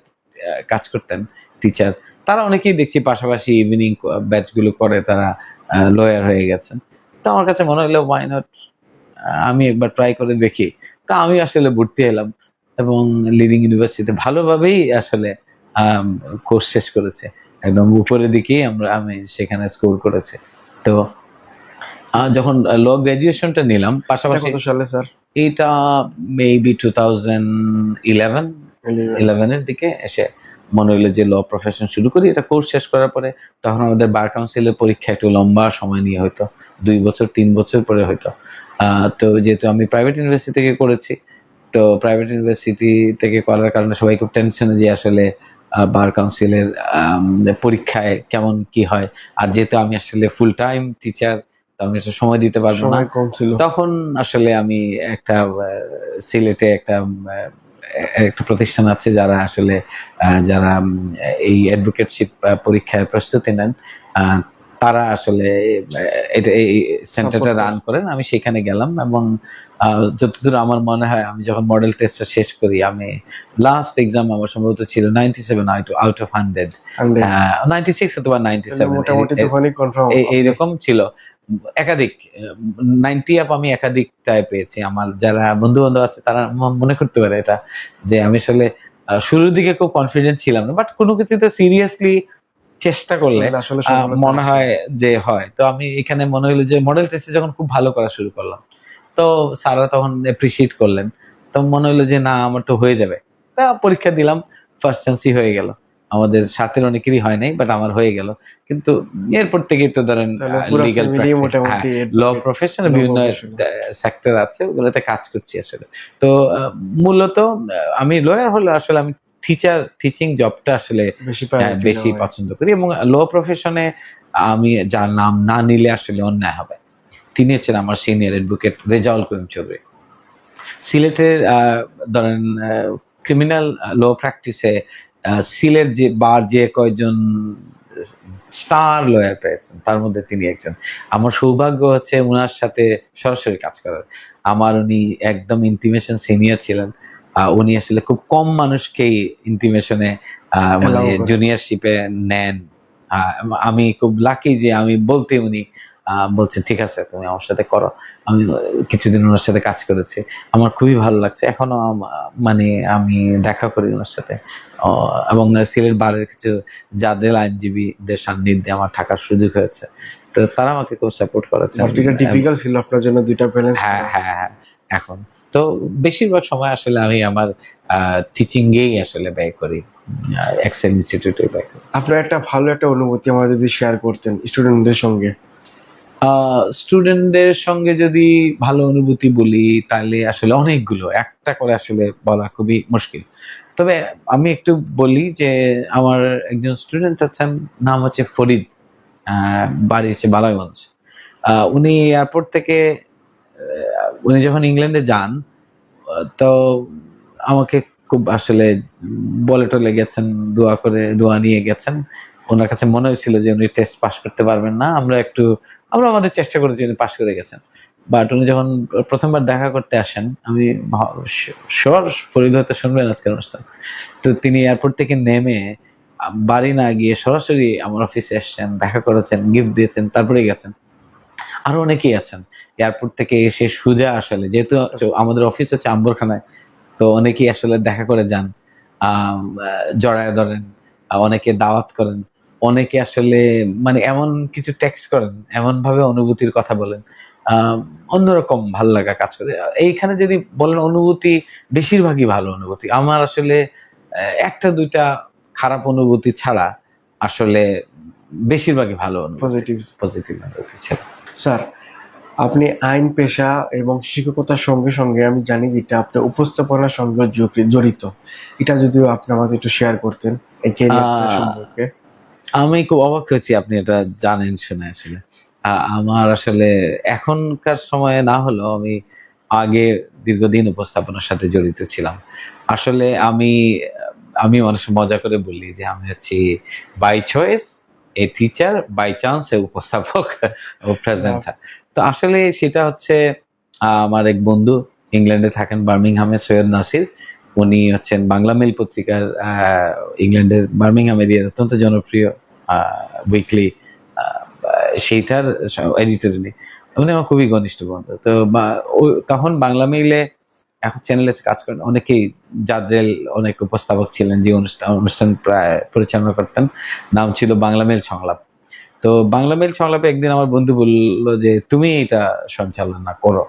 কাজ করতেন টিচার, তারা অনেকেই দেখছি পাশাপাশি ইভিনিং ব্যাচ গুলো করে, তারা লয়ার হয়ে গেছেন। তো আমার কাছে মনে হলো ওয়াই নট, আমি একবার ট্রাই করে দেখি। তো আমি আসলে ভর্তি হলাম, এবং লিডিং ইউনিভার্সিটিতে ভালোভাবেই আসলে কোর্স শেষ করেছে, একদম উপরের দিকেই আমি সেখানে স্কোর করেছে। তো যখন ল গ্রাজুয়েশনটা নিলাম, পাশাপাশি কত সালে স্যার? এইটা মেবি 2011 এর দিকে এসে মনে হলো যে ল প্রফেশন শুরু করি। এটা কোর্স শেষ করার পরে তখন আমাদের বার কাউন্সিলের পরীক্ষা একটু লম্বা সময় নিয়ে হয়তো 2 বছর 3 বছর পরে হয়তো। তো যেহেতু আমি প্রাইভেট ইউনিভার্সিটি থেকে করেছি, তো প্রাইভেট ইউনিভার্সিটি থেকে করার কারণে সবাই খুব টেনশনে যে আসলে বার কাউন্সিলের পরীক্ষায় কেমন কি হয়। আর যেহেতু আমি আসলে ফুল টাইম টিচার, তো আমি সময় দিতে পারবো না, তখন আসলে আমি একটা সিলেটে একটা প্রতিষ্ঠান আছে যারা আসলে যারা এই অ্যাডভোকেটশিপ পরীক্ষায় প্রস্তুতি নেন, তারা আসলে এটা এই সেন্টারটা রান করেন। আমি সেখানে গেলাম, এবং যতদূর আমার মনে হয় আমি যখন মডেল টেস্টটা শেষ করি, আমি লাস্ট এক্সাম আমার সম্ভবত ছিল 97 আউট অফ 100, 96 অথবা 97, মোটামুটি তখনই কনফার্ম এইরকম ছিল। একাধিক 90 আপ আমি একাধিকটায় পেয়েছি। আমার যারা বন্ধু বান্ধব আছে তারা মনে করতে পারে এটা, যে আমি আসলে শুরুর দিকে খুব কনফিডেন্ট ছিলাম না, বাট কোনো কিছুতে সিরিয়াসলি চেষ্টা করলে আসলে মনে হয় যে হয়। তো আমি এখানে মনে হলো যে মডেল টেস্টে যখন খুব ভালো করা শুরু করলাম, তো স্যাররা তখন অ্যাপ্রিশিয়েট করলেন। তো মনে হলো যে না আমার তো হয়ে যাবে। তা পরীক্ষা দিলাম, ফার্স্ট চান্সই হয়ে গেল। আমাদের সাথের অনেকেরই হয় নাই, বাট আমার হয়ে গেল। কিন্তু এরপর থেকেই তো ধরেন লিগ্যাল প্র্যাকটিস, ল প্রফেশনে বিভিন্ন সেক্টর আছে, ওগুলোতে কাজ করছি আসলে। তো মূলত আমি লয়ার হলে আসলে আমি টিচিং জবটা আসলে বেশি পছন্দ করি, এবং ল প্রফেশনে আমি যার নাম না নিলে আসলে অন্যায় হবে। তিনি হচ্ছেন আমার সিনিয়র অ্যাডভোকেট রেজাউল করিম চৌধুরী। সিলেটের ধরেন ক্রিমিনাল ল প্র্যাকটিসে সিলেট যে বার যে কয়েকজন স্টার লয়ার পেয়েছেন তার মধ্যে তিনি একজন। আমার সৌভাগ্য হচ্ছে ওনার সাথে সরাসরি কাজ করার। আমার উনি একদম ইন্টিমেশন সিনিয়র ছিলেন। উনি আসলে খুব কম মানুষকেই ইন্টিমেশনে মানে জুনিয়রশিপে নেন। আমি খুব লাকি যে আমি বলতে উনি বলছেন ঠিক আছে তুমি আমার সাথে করো। আমি কিছুদিন ওনার সাথে কাজ করেছি, আমার খুবই ভালো লাগছে। এখনো মানে আমি দেখা করি ওনার সাথে, এবং সিলেট বারের কিছু যাদের আইনজীবীদের সান্নিধ্যে আমার থাকার সুযোগ হয়েছে, তো তারা আমাকে খুব সাপোর্ট করেছে। ডিফিকাল্ট ছিল আপনার জন্য দুইটা ব্যালেন্স। হ্যাঁ এখন তো বেশিরভাগ সময় আসলে আমি আমার টিচিং এই আসলে ব্যয় করি, এক্সেল ইনস্টিটিউটে ব্যয় করি। আপনার একটা ভালো একটা অনুভূতি আমাদের যদি শেয়ার করতেন স্টুডেন্টদের সঙ্গে। স্টুডেন্টদের সঙ্গে যদি ভালো অনুভূতি বলি তাহলে আসলে অনেকগুলো, একটা করে আসলে বলা খুবই মুশকিল। তবে আমি একটু বলি যে আমার একজন স্টুডেন্ট আছেন, নাম হচ্ছে ফরিদ, বাড়ি হচ্ছে বালাগঞ্জ। উনি এয়ারপোর্ট থেকে উনি যখন ইংল্যান্ডে যান, তো আমাকে খুব আসলে বলে টলে গেছেন, দোয়া নিয়ে গেছেন। ওনার কাছে মনে হয়েছিল যে উনি টেস্ট পাস করতে পারবেন না, আমরা আমাদের চেষ্টা করেছি, উনি পাস করে গেছেন। বাট উনি যখন প্রথমবার দেখা করতে আসেন, আমি ফরিদ হয়তো শুনবেন আজকের অনুষ্ঠান, তো তিনি এয়ারপোর্ট থেকে নেমে বাড়ি না গিয়ে সরাসরি আমার অফিসে এসছেন, দেখা করেছেন, গিফট দিয়েছেন, তারপরে গেছেন। আরো অনেকেই আছেন এয়ারপোর্ট থেকে এসে সোজা আসলে, যেহেতু আমাদের অফিস হচ্ছে আম্বরখানায়, তো অনেকেই আসলে দেখা করে যান, জড়ায় ধরেন, অনেকে দাওয়াত করেন, অনেকে আসলে মানে এমন কিছু টেক্সট করেন, এমন ভাবে অনুভূতির কথা বলেন, অন্যরকম ভালো লাগা কাজ করে। এইখানে যদি বলেন অনুভূতি, বেশিরভাগই ভালো অনুভূতি। আমার আসলে একটা দুইটা খারাপ অনুভূতি ছাড়া আসলে বেশিরভাগই ভালো অনুভূতি, পজিটিভ অনুভূতি ছিল। স্যার, আপনি আইন পেশা এবং শিক্ষকতার সঙ্গে সঙ্গে আমি জানি যে এটা আপনার উপস্থাপনার সঙ্গে জড়িত, এটা যদিও আপনি আমাদের একটু শেয়ার করতেন এই ক্যারিয়ার সম্পর্কে। আমি খুব অবাক হয়েছি আপনি এটা জানেন শুনে। আসলে আমার আসলে এখনকার সময়ে না হলেও আমি আগে দীর্ঘদিন উপস্থাপনার সাথে জড়িত ছিলাম। আসলে আমি মানুষ মজা করে বলি যে আমি হচ্ছি by choice a teacher, by chance a উপস্থাপক ও প্রেজেন্টার। তো আসলে সেটা হচ্ছে আমার এক বন্ধু ইংল্যান্ডে থাকেন, বার্মিংহামে, সৈয়দ নাসির। উনি হচ্ছেন বাংলা মেল পত্রিকার ইংল্যান্ডের বার্মিংহাম এরিয়ার অত্যন্ত জনপ্রিয় উইকলি, সেইটার এডিটর উনি। উনি আমার খুবই ঘনিষ্ঠ বন্ধু। তো তখন বাংলা মেইলে, এখন চ্যানেলে কাজ করেন অনেকেই, যাদের অনেক উপস্থাপক ছিলেন যে অনুষ্ঠান প্রায় পরিচালনা করতেন, নাম ছিল বাংলা মেল সংলাপ। তো বাংলা মেল সংলাপে একদিন আমার বন্ধু বললো যে তুমি এটা সঞ্চালনা করো।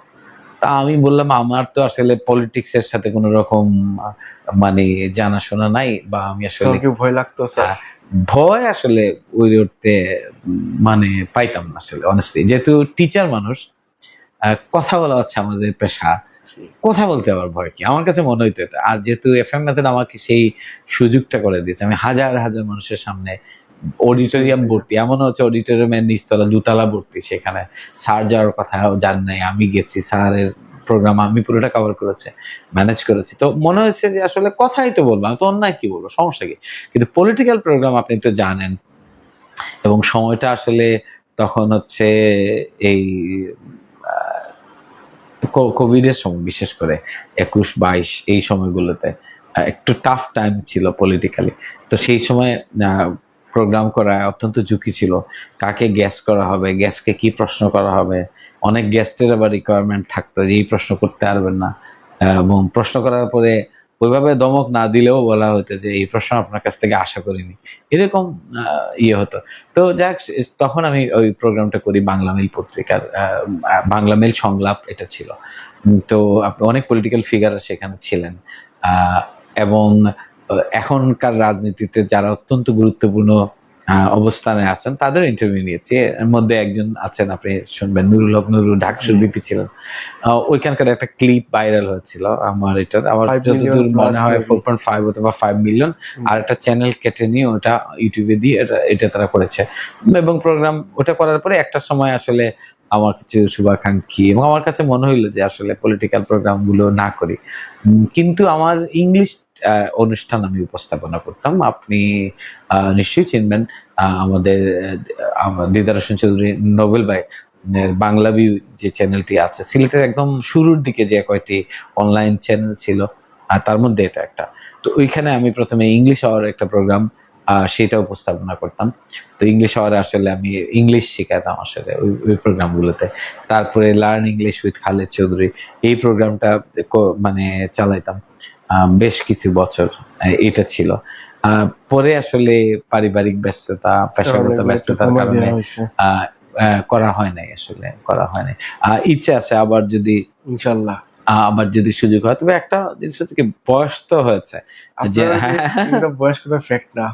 তা আমি বললাম আমার তো আসলে পলিটিক্স এর সাথে কোনো রকম মানে জানাশোনা নাই, বা আমি আসলে ভয় লাগতো স্যার। ভয় আসলে ওই উঠতে মানে পাইতাম না আসলে অনেস্টলি, যেহেতু টিচার মানুষ, কথা বলা হচ্ছে আমাদের পেশা, কথা বলতে আবার ভয় কি, আমার কাছে মনে হইতো এটা। আর যেহেতু এফএম মেথড আমাকে সেই সুযোগটা করে দিয়েছে, আমি হাজার হাজার মানুষের সামনে, অডিটোরিয়াম ভর্তি, এমন হচ্ছে অডিটোরিয়ামের নিচতলা দুতলা ভর্তি, সেখানে স্যার যাওয়ার কথা জান নাই, আমি গেছি, স্যারের প্রোগ্রাম আমি পুরোটা কভার করেছি, ম্যানেজ করেছি। তো মনে হচ্ছে যে আসলে কথাই তো বলবো, আমি তো অন্যায় কি বলবো, সমস্যা কি। কিন্তু পলিটিক্যাল প্রোগ্রাম আপনি তো জানেন, এবং সময়টা আসলে তখন হচ্ছে এই কোভিডের সময়, বিশেষ করে 21-22 এই সময়গুলোতে একটু টাফ টাইম ছিল পলিটিক্যালি। তো সেই সময় প্রোগ্রাম করা অত্যন্ত ঝুঁকি ছিল। কাকে গ্যাস করা হবে, গ্যাসকে কি প্রশ্ন করা হবে, অনেক গেস্টের আবার রিকোয়ারমেন্ট থাকতো যে এই প্রশ্ন করতে পারবেন না, এবং প্রশ্ন করার পরে ওইভাবে দমক না দিলেও বলা হতো যে এই প্রশ্ন আপনার কাছ থেকে আশা করিনি, এরকম ইয়ে হতো। তো যাক, তখন আমি ওই প্রোগ্রামটা করি বাংলা মেইল পত্রিকার, বাংলা মেইল সংলাপ এটা ছিল। তো অনেক পলিটিক্যাল ফিগার সেখানে ছিলেন, এবং এখনকার রাজনীতিতে যারা অত্যন্ত গুরুত্বপূর্ণ অবস্থানে আছেন তাদের ইন্টারভিউ নিয়েছি। এর মধ্যে একজন আছেন, আপনি শুনবেন, নুরুল হক নুরু, ঢাকসুর বিপি ছিলেন। ওইখানকার একটা ক্লিপ ভাইরাল হয়েছিল আমার যতদূর মনে হয় 4.5 অথবা 5 মিলিয়ন, আর একটা চ্যানেল কেটে নিয়ে ওটা ইউটিউবে দিয়ে এটা তারা করেছে। এবং প্রোগ্রাম ওটা করার পরে একটা সময় আসলে আমার কিছু শুভাকাঙ্ক্ষী এবং আমার কাছে মনে হইলো যে আসলে পলিটিক্যাল প্রোগ্রামগুলো না করি, কিন্তু আমার ইংলিশ অনুষ্ঠান আমি উপস্থাপনা করতাম। আপনি নিশ্চয়ই চিনবেন আমাদের দিদার হোসেন চৌধুরী নোবেল ভাই বাংলা ভিউ যে চ্যানেলটি আছে, সিলেটের একদম শুরুর দিকে যে কয়টি অনলাইন চ্যানেল ছিল তার মধ্যে এটা একটা। তো ওইখানে আমি প্রথমে ইংলিশ আওয়ার একটা প্রোগ্রাম সেটা উপস্থাপনা করতাম। তো ইংলিশ আওয়ারে আসলে আমি ইংলিশ শেখাতাম আসলে ওই প্রোগ্রামগুলোতে। তারপরে learn English with Khaled Chowdhury, এই প্রোগ্রামটা মানে চালাইতাম বেশ কিছু বছর। এটা ছিল। পরে আসলে পারিবারিক ব্যস্ততা, পেশাগত ব্যস্ততার কারণে করা হয় নাই, আসলে করা হয় নাই। ইচ্ছা আছে আবার যদি ইনশাআল্লাহ আবার যদি সুযোগ হয়। তবে একটা জিনিস হচ্ছে কি, বয়স তো হয়েছে যে বয়স কোনো ফ্যাক্ট না,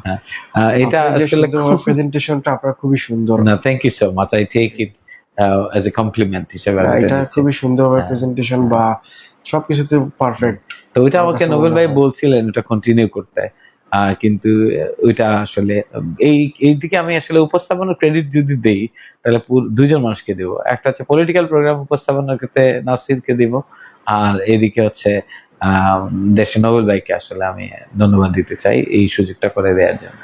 এটা আসলে প্রেজেন্টেশনটা আপনার খুবই সুন্দর। না, thank you so much, I take it as a compliment হিসেবে। এটা খুবই সুন্দর প্রেজেন্টেশন বা সবকিছুতে পারফেক্ট। তো ওইটা আমাকে নোবেল ভাই বলছিলেন ওটা কন্টিনিউ করতে, কিন্তু ওইটা আসলে এই দিকে আমি আসলে উপস্থাপনার ক্রেডিট যদি দেই তাহলে দুইজন মানুষকে দেব। একটা হচ্ছে পলিটিক্যাল প্রোগ্রাম উপস্থাপনার ক্ষেত্রে নাসিরকে দিব, আর এদিকে হচ্ছে দেশে নোবেল ভাইকে আসলে আমি ধন্যবাদ দিতে চাই এই সুযোগটা করে দেওয়ার জন্য।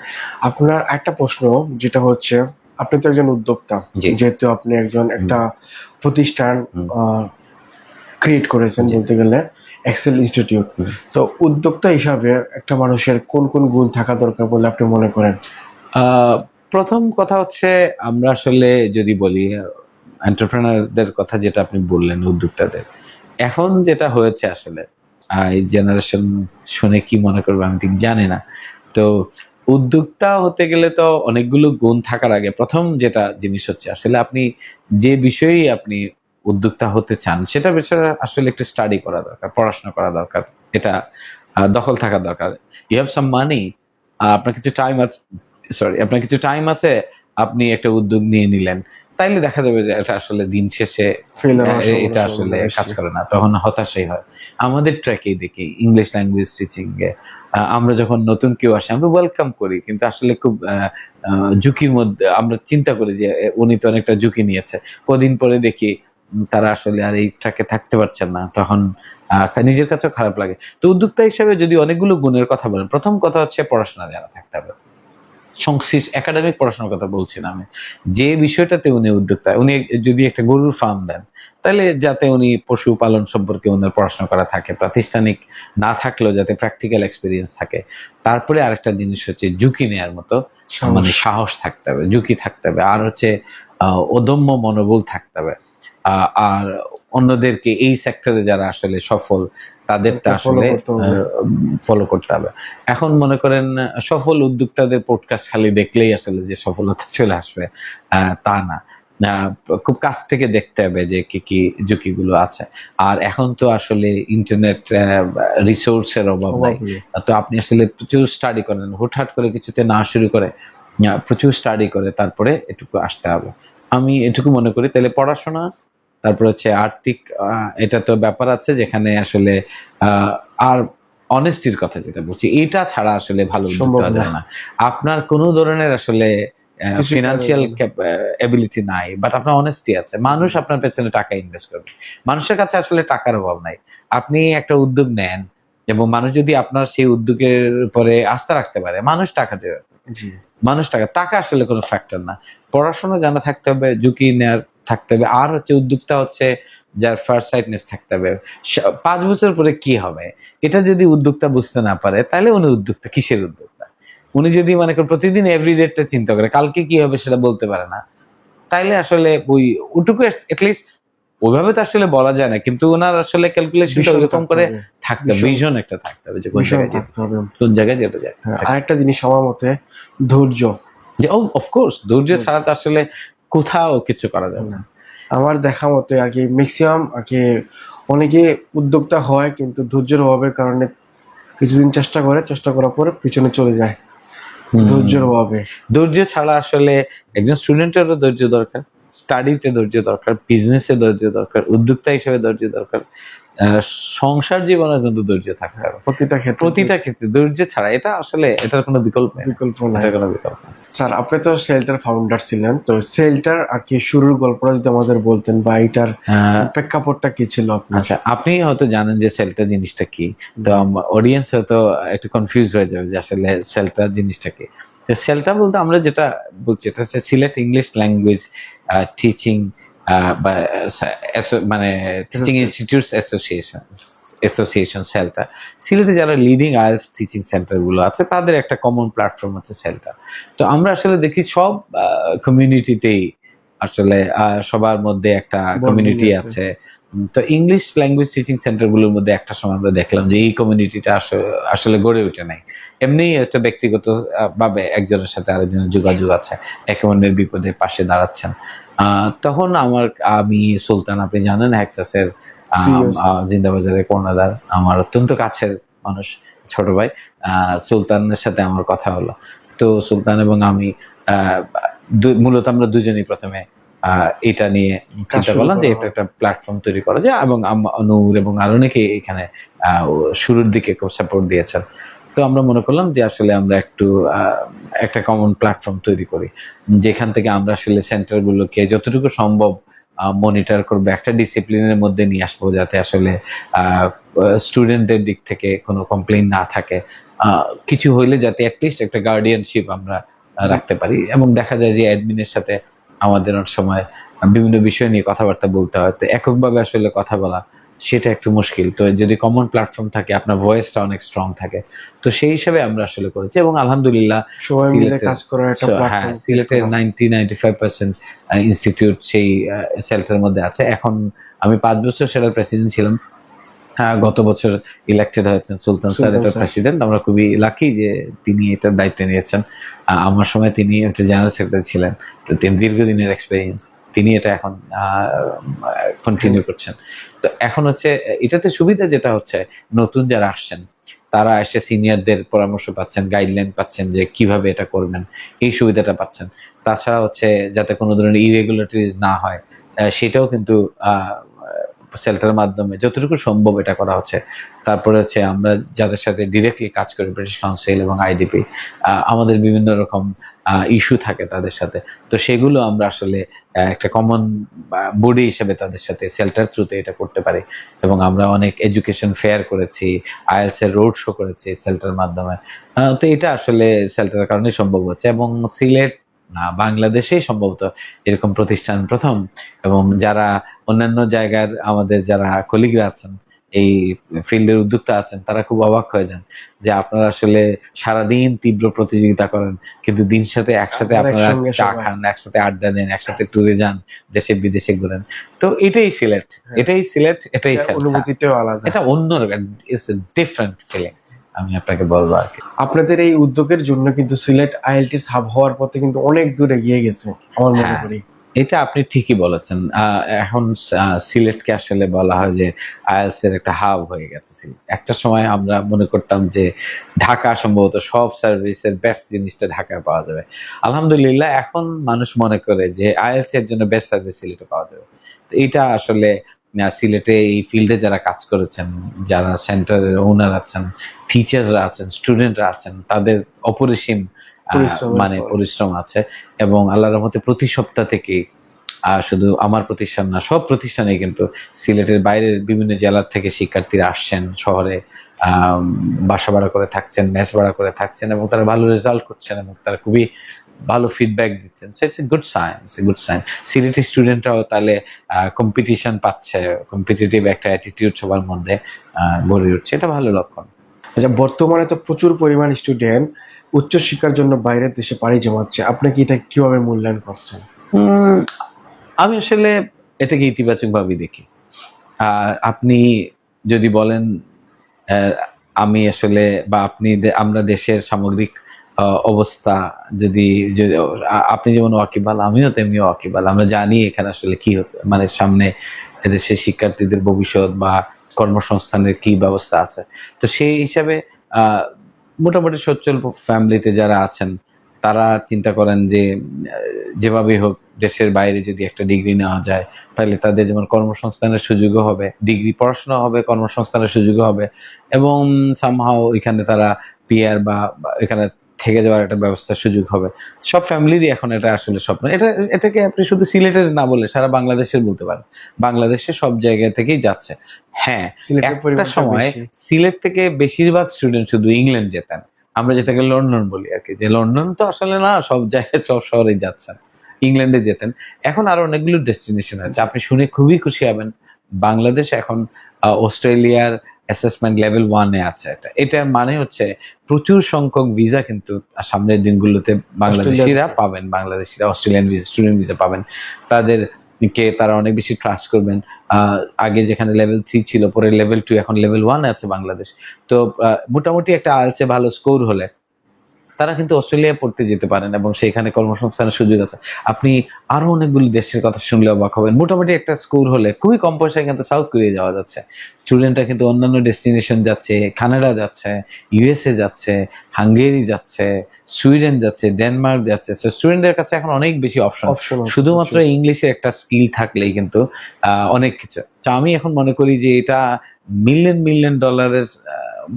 আপনার একটা প্রশ্ন যেটা হচ্ছে, আপনি তো একজন উদ্যোক্তা, যেহেতু আপনি একজন একটা প্রতিষ্ঠান ক্রিয়েট করেছেন বলতে গেলে, এক্সেল ইনস্টিটিউট। তো উদ্যোক্তা হিসাবে একটা মানুষের কোন কোন গুণ থাকা দরকার বলে আপনি মনে করেন? প্রথম কথা হচ্ছে, আমরা আসলে যদি বলি এন্টারপ্রেনারদের কথা, যেটা আপনি বললেন উদ্যোক্তাদের, এখন যেটা হয়েছে আসলে এই জেনারেশন শুনে কি মনে করবে আমি ঠিক জানি না। তো উদ্যোক্তা হতে গেলে তো অনেকগুলো গুণ থাকার আগে প্রথম যেটা জিনিস হচ্ছে, আসলে আপনি যে বিষয়েই আপনি উদ্যোক্তা হতে চান সেটা বিষয়ে আসলে একটু স্টাডি করা দরকার, পড়াশোনা করা দরকার, এটা দখল থাকা দরকার। ইউ হ্যাভ সাম মানি, আপনার কিছু টাইম আছে, আপনি একটা উদ্যোগ নিয়ে নিলেন, তাইলে দেখা যাবে যে এটা আসলে দিন শেষে এটা আসলে কাজ করে না, তখন হতাশাই হয়। আমাদের ট্র্যাকেই দেখি ইংলিশ ল্যাঙ্গুয়েজ টিচিং এ আমরা যখন নতুন কেউ আসে আমরা ওয়েলকাম করি, কিন্তু আসলে খুব ঝুঁকির মধ্যে আমরা চিন্তা করি যে উনি তো অনেকটা ঝুঁকি নিয়েছে, কদিন পরে দেখি তারা আসলে আর এই ট্র্যাকে থাকতে পারছেন না, তখন নিজের কাছেও খারাপ লাগে। তো উদ্যোক্তা হিসেবে যদি অনেকগুলো গুণের কথা বলেন, প্রথম কথা হচ্ছে পড়াশোনা জানা থাকতে হবে। সংশ্লিষ্ট একাডেমিক পড়াশোনার কথা বলছি না আমি, যে বিষয়টাতে উনি উদ্যোক্তা, উনি যদি একটা গরুর ফার্ম দেন, তাহলে যাতে উনি পশুপালন সম্পর্কে ওনার পড়াশোনা করা থাকে, প্রাতিষ্ঠানিক না থাকলেও যাতে প্র্যাকটিক্যাল এক্সপিরিয়েন্স থাকে। তারপরে আরেকটা জিনিস হচ্ছে ঝুঁকি নেওয়ার মতো মানে সাহস থাকতে হবে, ঝুঁকি থাকতে হবে, আর হচ্ছে অদম্য মনোবল থাকতে হবে। আর অন্যদেরকে এই সেক্টরে যারা আসলে সফল তাদেরটা আসলে ফলো করতে হবে। এখন মনে করেন সফল উদ্যোক্তাদের পডকাস্ট খালি দেখলেই আসলে যে সফলতা চলে আসবে তা না, খুব কাছ থেকে দেখতে হবে যে কি কি ঝুঁকিগুলো আছে। আর এখন তো আসলে ইন্টারনেট রিসোর্সের অভাব নাই, তো আপনি আসলে প্রচুর স্টাডি করেন, হুটহাট করে কিছুতে না শুরু করে প্রচুর স্টাডি করে তারপরে এটুকু আসতে হবে, আমি এটুকু মনে করি। তাহলে পড়াশোনা, তারপর হচ্ছে আর্থিক এটা তো ব্যাপার আছে যেখানে আসলে আর অনেস্টির কথা যেটা বলছি, এটা ছাড়া আসলে ভালো উদ্যোক্তা যায় না। আপনার কোনো ধরনের আসলে ফিনান্সিয়াল এবিলিটি নাই, বাট আপনার অনেস্টি আছে, মানুষ আপনার পেছনে টাকা ইনভেস্ট করবে, মানুষের কাছে আসলে টাকার অভাব নাই। আপনি একটা উদ্যোগ নেন এবং মানুষ যদি আপনার সেই উদ্যোগের পরে আস্থা রাখতে পারে, মানুষ টাকা দেবে। মানুষ টাকা আসলে কোনো ফ্যাক্টর না। পড়াশোনা জানা থাকতে হবে, ঝুঁকি নেওয়ার থাকতে হবে, আর হচ্ছে উদ্যোক্তা হচ্ছে যার ফারসাইটনেস থাকতে হবে। 5 বছর পরে কি হবে এটা যদি উদ্যোক্তা বুঝতে না পারে, তাহলে উনি উদ্যোক্তা কিসের উদ্যোক্তা? উনি যদি মানে প্রতিদিন এভরিডেটা চিন্তা করে কালকে কি হবে সেটা বলতে পারে না, তাইলে আসলে ওইটুকু অ্যাটলিস্ট ওইভাবে তো আসলে বলা যায় না, কিন্তু ওনার আসলে ক্যালকুলেশনটা ওইরকম করে থাকতে হবে, ভিশন একটা থাকতে হবে যে কোন জায়গায় যেতে হবে, কোন জায়গায় যেতে যায়। আরেকটা জিনিস আমার মতে ধৈর্য, যে অফকোর্স ধৈর্য ছাড়া তো আসলে কোথাও কিছু করা যাবে না। আমার দেখা মতে আর কি ম্যাক্সিমাম আর কি অনেকে উদ্যোক্তা হয় কিন্তু ধৈর্যের অভাবের কারণে কিছুদিন চেষ্টা করার পরে পিছনে চলে যায় ধৈর্যের অভাবে। ধৈর্য ছাড়া আসলে একজন স্টুডেন্টেরও ধৈর্য দরকার, স্টাডিতে ধৈর্য দরকার, বিজনেসে ধৈর্য দরকার, উদ্যোক্তা হিসেবে ধৈর্য দরকার, সংসার জীবনে কিন্তু ধৈর্য থাকতে হবে প্রতিটা ক্ষেত্রে ধৈর্য ছাড়া এটা আসলে এটার কোনো বিকল্প নাই। স্যার আপনি তো সেলটার ফাউন্ডার ছিলেন, তো সেলটার আর কি শুরুর গল্পটা যদি আমাদের বলতেন বা এটার প্রেক্ষাপটটা কি ছিল? আচ্ছা, আপনি হয়তো জানেন যে সেলটা জিনিসটা কি, তো অডিয়েন্স হয়তো একটু কনফিউজ হয়ে যাবে যে আসলে সেলটা জিনিসটা কি। তো সেলটা বলতে আমরা যেটা বলছি এটা হচ্ছে সিলেট ইংলিশ ল্যাঙ্গুয়েজ টিচিং বা মানে টিচিং ইনস্টিটিউটস অ্যাসোসিয়েশন সেলটা। সিলেটে যারা লিডিং আইএলটিএস টিচিং সেন্টার গুলো আছে তাদের একটা কমন প্ল্যাটফর্ম হচ্ছে সেলটা। তো আমরা আসলে দেখি সব কমিউনিটিতেই আসলে সবার মধ্যে একটা কমিউনিটি আছে। তো ইংলিশ ল্যাঙ্গুয়েজ টিচিং সেন্টারগুলোর মধ্যে একটা সময় আমরা দেখলাম যে এই কমিউনিটিটা আসলে গড়ে ওঠে নাই, এমনি হচ্ছে ব্যক্তিগত ভাবে একজনের সাথে আরেকজনের যোগাযোগ আছে, একে অন্যের বিপদে পাশে দাঁড়াচ্ছেন। তখন আমি সুলতান, আপনি জানেন হ্যাক্সাসের জিন্দাবাজারের কর্ণধার, আমার অত্যন্ত কাছের মানুষ, ছোট ভাই সুলতানের সাথে আমার কথা হলো। তো সুলতান এবং আমি মূলত আমরা দুজনেই প্রথমে এটা নিয়ে চিন্তা করলাম যে এটা একটা প্ল্যাটফর্ম তৈরি করা যায়, এবং নূর এবং আরো অনেকে এখানে শুরুর দিকে খুব সাপোর্ট দিয়েছেন। তো আমরা মনে করলাম যে আসলে আমরা একটা কমন প্ল্যাটফর্ম তৈরি করি, যেখান থেকে আমরা আসলে সেন্টারগুলোকে যতটুকু সম্ভব মনিটর করবো, একটা ডিসিপ্লিনের মধ্যে নিয়ে আসবো, যাতে আসলে স্টুডেন্টদের দিক থেকে কোনো কমপ্লেইন না থাকে, কিছু হইলে যাতে অ্যাটলিস্ট একটা গার্ডিয়ানশিপ আমরা রাখতে পারি। এবং দেখা যায় যে অ্যাডমিনের সাথে আমাদের অনেক সময় বিভিন্ন বিষয় নিয়ে কথাবার্তা বলতে হয়, তো এককভাবে আসলে কথা বলা সেটা একটু মুশকিল। তো যদি কমন প্ল্যাটফর্ম থাকে, আপনার ভয়েসটা অনেক স্ট্রং থাকে, তো সেই হিসাবে আমরা আসলে করেছি। এবং আলহামদুলিল্লাহ সিলেটের 95% ইনস্টিটিউট সেই সেলটার মধ্যে আছে। এখন আমি 5 বছর সেটার প্রেসিডেন্ট ছিলাম, গত বছর ইলেক্টেড হয়েছেন সুলতান স্যার এটার প্রেসিডেন্ট। আমরা খুবই লাকি যে তিনি এটার দায়িত্ব নিয়েছেন। আমার সময় তিনি একটা জেনারেল সেক্রেটারি ছিলেন, তো তিনি দীর্ঘদিনের এক্সপেরিয়েন্স, তিনি এটা এখন কন্টিনিউ করছেন। তো এখন হচ্ছে এটাতে সুবিধা যেটা হচ্ছে, নতুন যারা আসছেন তারা এসে সিনিয়রদের পরামর্শ পাচ্ছেন, গাইডলাইন পাচ্ছেন যে কিভাবে এটা করবেন, এই সুবিধাটা পাচ্ছেন। তাছাড়া হচ্ছে যাতে কোনো ধরনের ইরেগুলারিটিজ না হয়, সেটাও কিন্তু সেলটার মাধ্যমে যতটুকু সম্ভব এটা করা হচ্ছে। তারপরে হচ্ছে আমরা যাদের সাথে ডিরেক্টলি কাজ করি, ব্রিটিশ কাউন্সিল এবং আইডিপি, আমাদের বিভিন্ন রকম ইস্যু থাকে তাদের সাথে, তো সেগুলো আমরা আসলে একটা কমন বডি হিসেবে তাদের সাথে সেলটার থ্রুতে এটা করতে পারি। এবং আমরা অনেক এডুকেশন ফেয়ার করেছি, আইএলটিএস এর রোড শো করেছি সেলটার মাধ্যমে। তো এটা আসলে সেলটার কারণে সম্ভব হচ্ছে। এবং সিলেট না, বাংলাদেশেই সম্ভবত এরকম প্রতিষ্ঠান প্রথম। এবং যারা অন্যান্য জায়গার আমাদের যারা কলিগরা আছেন, এই ফিল্ডের উদ্যোক্তা আছেন, তারা খুব অবাক হয়ে যান যে আপনারা আসলে সারাদিন তীব্র প্রতিযোগিতা করেন, কিন্তু দিন সাথে একসাথে আপনারা চা খান, একসাথে আড্ডা দেন, একসাথে ট্যুরে যান, দেশে বিদেশে ঘুরেন। তো এটাই সিলেট, এটাই অনুভূতিটাও আলাদা, এটা অন্যরকম, ইটস এ ডিফারেন্ট ফিলিং, আমি আপনাকে বলবো আর কি। আপনাদের এই উদ্যোগের জন্য কিন্তু সিলেট আইএলটিএস হাব হওয়ার পথে কিন্তু অনেক দূর এগিয়ে গেছে আমার মনে করি। এটা আপনি ঠিকই বলেছেন। এখন সিলেটকে আসলে বলা হয় যে আইএলটিএস এর একটা হাব হয়ে গেছে সিলেট। একটা সময় আমরা মনে করতাম যে ঢাকা সম্ভবত সব সার্ভিসের বেস্ট জিনিসটা ঢাকায় পাওয়া যাবে। আলহামদুলিল্লাহ এখন মানুষ মনে করে যে আইএলটিএস এর জন্য বেস্ট সার্ভিস সিলেটে পাওয়া যাবে। তো এটা আসলে সিলেটে এই ফিল্ডে যারা কাজ করেছেন, যারা সেন্টারের ওনার আছেন, টিচার্সরা আছেন, স্টুডেন্টরা আছেন, তাদের অপরিসীম পরিশ্রম আছে। এবং আল্লাহর রহমতে প্রতি সপ্তাহ থেকে শুধু আমার প্রতিষ্ঠান না, সব প্রতিষ্ঠানে কিন্তু সিলেটের বাইরের বিভিন্ন জেলার থেকে শিক্ষার্থীরা আসছেন শহরে, বাসা ভাড়া করে থাকছেন, মেস ভাড়া করে থাকছেন, এবং তারা ভালো রেজাল্ট করছেন এবং তারা খুবই ভালো ফিডব্যাক দিচ্ছেন। So it's a good sign, Sylheti স্টুডেন্টরাও তাহলে কম্পিটিশন পাচ্ছে, কম্পিটিটিভ একটা অ্যাটিটিউড সবার মধ্যে গড়ে উঠছে, এটা ভালো লক্ষণ। আচ্ছা, বর্তমানে তো প্রচুর পরিমাণ স্টুডেন্ট উচ্চশিক্ষার জন্য বাইরের দেশে পাড়ি জমাচ্ছে, আপনি কি এটা কিভাবে মূল্যায়ন করছেন? আমি আসলে এটাকে ইতিবাচক ভাবে দেখি। আপনি যদি বলেন আমি আসলে বা আমরা দেশের সামগ্রিক অবস্থা যদি আপনি যেমন ওয়াকিবহাল, আমিও তেমনি ওয়াকিবহাল। আমরা জানি এখানে আসলে কি হতে, মানে সামনে এদেশের শিক্ষার্থীদের ভবিষ্যৎ বা কর্মসংস্থানের কি ব্যবস্থা আছে। তো সেই হিসাবে মোটামুটি সচ্ছল ফ্যামিলিতে যারা আছেন তারা চিন্তা করেন যে যেভাবেই হোক দেশের বাইরে যদি একটা ডিগ্রি নেওয়া যায় তাহলে তাদের যেমন কর্মসংস্থানের সুযোগও হবে, ডিগ্রি পড়াশোনা হবে, কর্মসংস্থানের সুযোগও হবে, এবং সামহাও এখানে তারা পিআর বা এখানে থেকে যাওয়ার একটা ব্যবস্থার সুযোগ হবে। সব ফ্যামিলিরই এখন এটা আসলে স্বপ্ন। এটাকে আপনি শুধু সিলেটের না বলে সারা বাংলাদেশের বলতে পারেন। বাংলাদেশের সব জায়গা থেকেই যাচ্ছে। হ্যাঁ, একটা সময় সিলেট থেকে বেশিরভাগ স্টুডেন্ট শুধু ইংল্যান্ড যেতেন, আমরা যেটাকে লন্ডন বলি আর কি, যে লন্ডন তো আসলে না, সব জায়গায় সব শহরেই যাচ্ছেন, ইংল্যান্ডে যেতেন। এখন আরো অনেকগুলো ডেস্টিনেশন আছে, আপনি শুনে খুবই খুশি হবেন। বাংলাদেশ এখন অস্ট্রেলিয়ার অ্যাসেসমেন্ট লেভেল 1-এ আছে। এটার মানে হচ্ছে প্রচুর সংখ্যক ভিসা কিন্তু সামনের দিনগুলোতে বাংলাদেশিরা পাবেন, বাংলাদেশিরা অস্ট্রেলিয়ান ভিসা, স্টুডেন্ট ভিসা পাবেন। তারা অনেক বেশি ট্রাস্ট করবেন। আগে যেখানে লেভেল 3 ছিল, পরে লেভেল 2, এখন লেভেল 1 আছে বাংলাদেশ। তো মোটামুটি একটা আইএলটিএস ভালো স্কোর হলে তারা কিন্তু অস্ট্রেলিয়া পড়তে যেতে পারেন এবং সেখানে কর্মসংস্থানের সুযোগ আছে। আপনি আরো অনেকগুলো দেশের কথা শুনলে অবাক হবেন। মোটামুটি একটা স্কোর হলে খুবই কম পয়সায় কিন্তু সাউথ কোরিয়া যাওয়া যাচ্ছে। স্টুডেন্টরা কিন্তু অন্যান্য ডেস্টিনেশন যাচ্ছে, কানাডা যাচ্ছে, ইউএসএ যাচ্ছে, হাঙ্গেরি যাচ্ছে, সুইডেন যাচ্ছে, ডেনমার্ক যাচ্ছে। সো স্টুডেন্টদের কাছে এখন অনেক বেশি অপশন, শুধুমাত্র ইংলিশের একটা স্কিল থাকলেই কিন্তু অনেক কিছু। তো আমি এখন মনে করি যে এটা মিলিয়ন ডলারের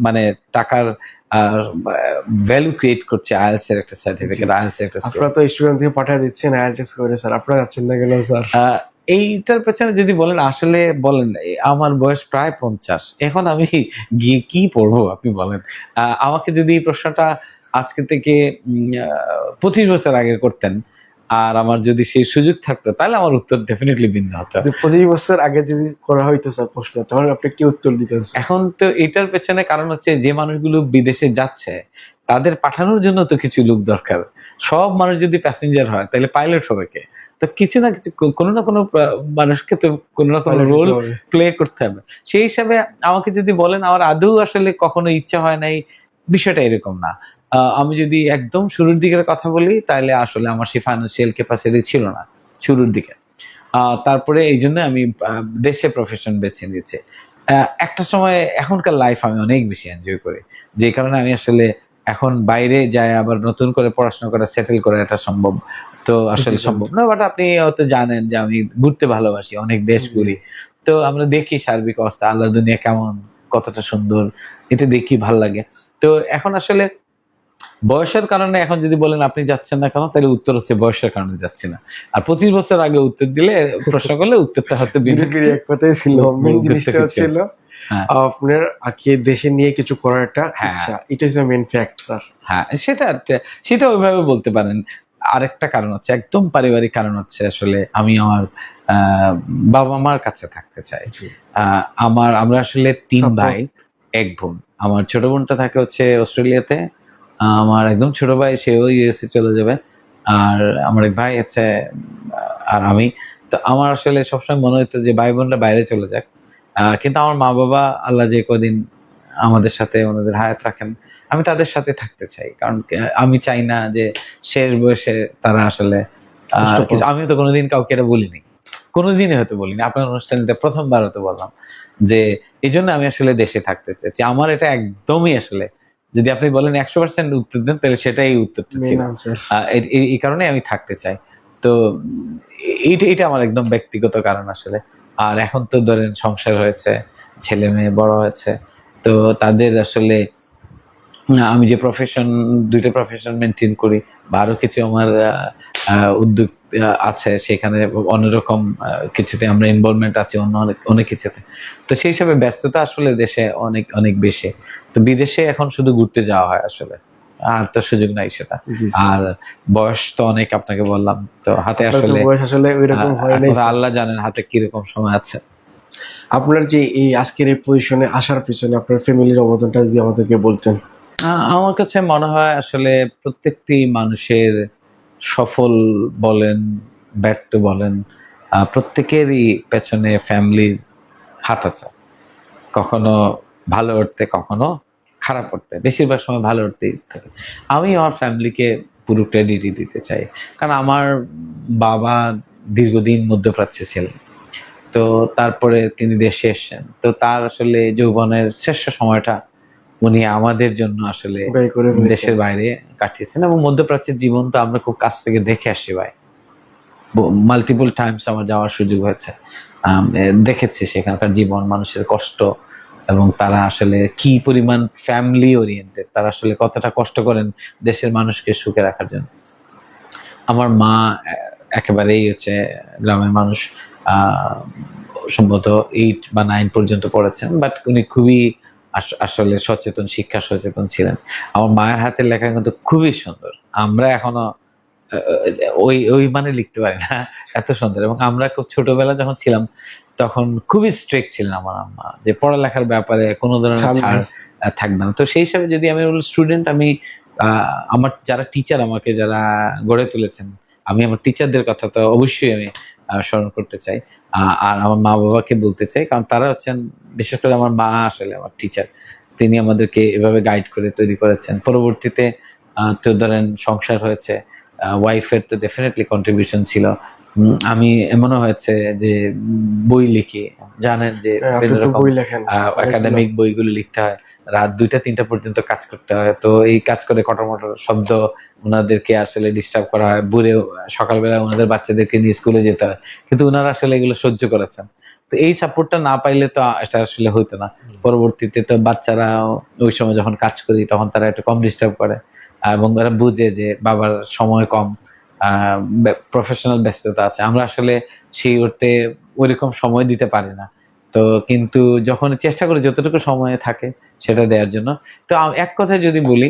মানে টাকার ভ্যালু ক্রিয়েট করছে আইএলটিএস এর একটা সার্টিফিকেট, আইএলটিএস এর একটা স্কোর। আপনারা তো স্টুডেন্ট থেকে পাঠিয়ে দিচ্ছেন আইএলটিএস করে, স্যার আপনারা যাচ্ছেন না কেন স্যার? এইটার পেছনে যদি বলেন, আসলে বলেন আমার বয়স প্রায় 50, এখন আমি গিয়ে কি পড়বো আপনি বলেন? আমাকে যদি এই প্রশ্নটা আজকে থেকে 25 বছর আগে করতেন আর আমার যদি সেই সুযোগ থাকতো তাহলে আমার উত্তর ডেফিনেটলি ভিন্ন হতো। 25 বছর আগে যদি করা হইতো স্যার প্রশ্ন, তাহলে আপনি কি উত্তর দিতেন? এখন তো এটার পেছনে কারণ হচ্ছে যে মানুষগুলো বিদেশে যাচ্ছে তাদের পাঠানোর জন্য তো কিছু লোক দরকার। সব মানুষ যদি প্যাসেঞ্জার হয় তাহলে পাইলট হবে কে? তো কিছু না কিছু, কোনো না কোনো মানুষকে তো কোনো না কোনো রোল প্লে করতে হবে। সেই হিসাবে আমাকে যদি বলেন, আমার আদৌ আসলে কখনো ইচ্ছা হয় নাই, বিষয়টা এরকম না। আমি যদি একদম শুরুর দিকের কথা বলি তাহলে আসলে আমার সেই ফাইন্যান্সিয়াল ক্যাপাসিটি ছিল না শুরুর দিকে। তারপরে এই জন্য আমি দেশে প্রফেশন বেছে নিয়েছি। একটা সময় এখনকার লাইফ আমি অনেক বেশি এনজয় করি, যে কারণে আমি আসলে এখন বাইরে যাই আবার নতুন করে পড়াশোনা করা, সেটেল করা এটা সম্ভব তো আসলে সম্ভব না। বাট আপনি হয়তো জানেন যে আমি ঘুরতে ভালোবাসি, অনেক দেশ ঘুরি। তো আমরা দেখি সার্বিক অবস্থা, আল্লাহর দুনিয়া কেমন, কতটা সুন্দর, এটা দেখি ভাল লাগে। তো এখন আসলে বয়সের কারণে এখন যদি বলেন আপনি যাচ্ছেন না কেন, তাহলে উত্তর হচ্ছে বয়সের কারণে যাচ্ছি না। আর 25 বছর আগে উত্তর দিলে, প্রশ্ন করলে উত্তরটা হয়তো এক কথাই ছিল। মেইন জিনিসটা ছিল আপনার আজকে দেশে নিয়ে কিছু করার একটা ইচ্ছা, এটা is the main fact sir. হ্যাঁ, সেটা ওইভাবে বলতে পারেন। আরেকটা কারণ হচ্ছে একদম পারিবারিক কারণ হচ্ছে, আসলে আমি আমার বাবা মার কাছে থাকতে চাই। আমরা আসলে 3 ভাই 1 বোন। আমার ছোট বোনটা থাকে হচ্ছে অস্ট্রেলিয়াতে, আমার একদম ছোট ভাই সেও ইউএসএ চলে যাবে, আর আমার এক ভাই আছে, আর আমি। তো আমার আসলে সবসময় মনে হতো যে ভাই বোনরা বাইরে চলে যাক, কিন্তু আমার মা বাবা আল্লাহ যে কদিন আমাদের সাথে ওনাদের হায়াত রাখেন, আমি তাদের সাথে থাকতে চাই। কারণ আমি চাই না যে শেষ বয়সে তারা আসলে আমিও তো কোনোদিন কাউকে এটা বলিনি, কোনোদিনই হয়তো বলিনি। আপনার অনুষ্ঠানে প্রথমবার হয়তো বললাম যে এই জন্য আমি আসলে দেশে থাকতে চাইছি। আমার এটা একদমই আসলে, যদি আপনি বলেন 100% উত্তর দেন তাহলে সেটাই উত্তরটা ছিল। এই কারণে আমি থাকতে চাই। তো এইটা আমার একদম ব্যক্তিগত কারণ আসলে। আর এখন তো ধরেন সংসার হয়েছে, ছেলে মেয়ে বড় হয়েছে, তো তাদের আসলে আমি যে দুইটা প্রফেশন মেনটেন করি বা আরো কিছু আমার উদ্যোগ আছে, সেখানে অন্যরকম কিছুতে আমরা ইনভলভমেন্ট আছে, অনেক কিছুতে। তো সেই হিসাবে ব্যস্ততা আসলে দেশে অনেক অনেক বেশি। তো বিদেশে এখন শুধু ঘুরতে যাওয়া হয় আসলে, আর তো সুযোগ নাই সেটা। আর বয়স তো অনেক আপনাকে বললাম, তো হাতে আসলে ওইরকম হয় নাই, আল্লাহ জানেন হাতে কিরকম সময় আছে। আপনার যে এই আজকের এই পজিশনে আসার পিছনে আপনার ফ্যামিলির অবদানটা যদি আমাদেরকে বলতেন। আমার কাছে মনে হয় আসলে প্রত্যেকটি মানুষের, সফল বলেন ব্যর্থ বলেন, প্রত্যেকেরই পেছনে ফ্যামিলির হাত আছে, কখনো ভালো উঠতে কখনো খারাপ উঠতে, বেশিরভাগ সময় ভালো উঠতেই থাকে। আমি আমার ফ্যামিলিকে পুরো ক্রেডিটই দিতে চাই, কারণ আমার বাবা দীর্ঘদিন মধ্যপ্রাচ্যে ছিলেন, তো তারপরে তিনি দেশে এসেছেন, তো তার আসলে যৌবনের শ্রেষ্ঠ সময়টা উনি আমাদের জন্য আসলে দেশের বাইরে কাটিয়েছেন, এবং মধ্যপ্রাচ্যের জীবন তো আমরা খুব কাছ থেকে দেখে আসি ভাই, মাল্টিপল টাইমস আমার যাওয়ার সুযোগ হয়েছে, দেখেছি সেখানকার জীবন, মানুষের কষ্ট, এবং তারা আসলে কি পরিমাণ ফ্যামিলি ওরিয়েন্টেড, তারা আসলে কতটা কষ্ট করেন দেশের মানুষকে সুখে রাখার জন্য। আমার মা একেবারেই হচ্ছে গ্রামের মানুষ, সম্ভবত 8 বা 9 পর্যন্ত পড়েছেন, বাট উনি খুবই আসলে সচেতন, শিক্ষা সচেতন ছিলেন। আমার মায়ের হাতের লেখা কিন্তু খুবই সুন্দর, আমরা এখনো ওই মানে লিখতে পারি না, এত সুন্দর। এবং আমরা খুব ছোটবেলা যখন ছিলাম তখন খুবই স্ট্রিক্ট ছিলেন আমার আম্মা, যে পড়ালেখার ব্যাপারে কোনো ধরনের ছাড় থাকবে না। তো সেই হিসাবে যদি আমি স্টুডেন্ট, আমি আমার যারা টিচার, আমাকে যারা গড়ে তুলেছেন, আমি আমার টিচারদের কথা তো অবশ্যই আমি স্মরণ করতে চাই, আর আমার মা বাবাকে বলতে চাই, কারণ তারা হচ্ছেন, বিশেষ করে আমার মা আসলে আমার টিচার, তিনি আমাদেরকে এভাবে গাইড করে তৈরি করেছেন। পরবর্তীতে তো ধরেন সংসার হয়েছে, ওয়াইফের তো ডেফিনেটলি কন্ট্রিবিউশন ছিল। আমি এমনও হয়েছে যে বই লিখি, জানেন যে একাডেমিক বইগুলো লিখতে হয়, রাত 2টা-3টা পর্যন্ত কাজ করতে হয়, তো এই কাজ করে কটমট শব্দ, ওনাদেরকে আসলে ডিস্টার্ব করা হয়, বুড়েও সকালবেলা ওনাদের বাচ্চাদেরকে নিয়ে স্কুলে যেতে হয়, কিন্তু ওনারা আসলে এগুলো সহ্য করেছেন। তো এই সাপোর্টটা না পাইলে তো এটা আসলে হইতো না। পরবর্তীতে তো বাচ্চারা ওই সময় যখন কাজ করি তখন তারা একটু কম ডিস্টার্ব করে, এবং তারা বুঝে যে বাবার সময় কম, প্রফেশনাল ব্যস্ততা আছে, আমরা আসলে সেই অর্থে ওইরকম সময় দিতে পারি না। তো কিন্তু যখন চেষ্টা করি যতটুকু সময় থাকে সেটা দেওয়ার জন্য। তো এক কথায় যদি বলি,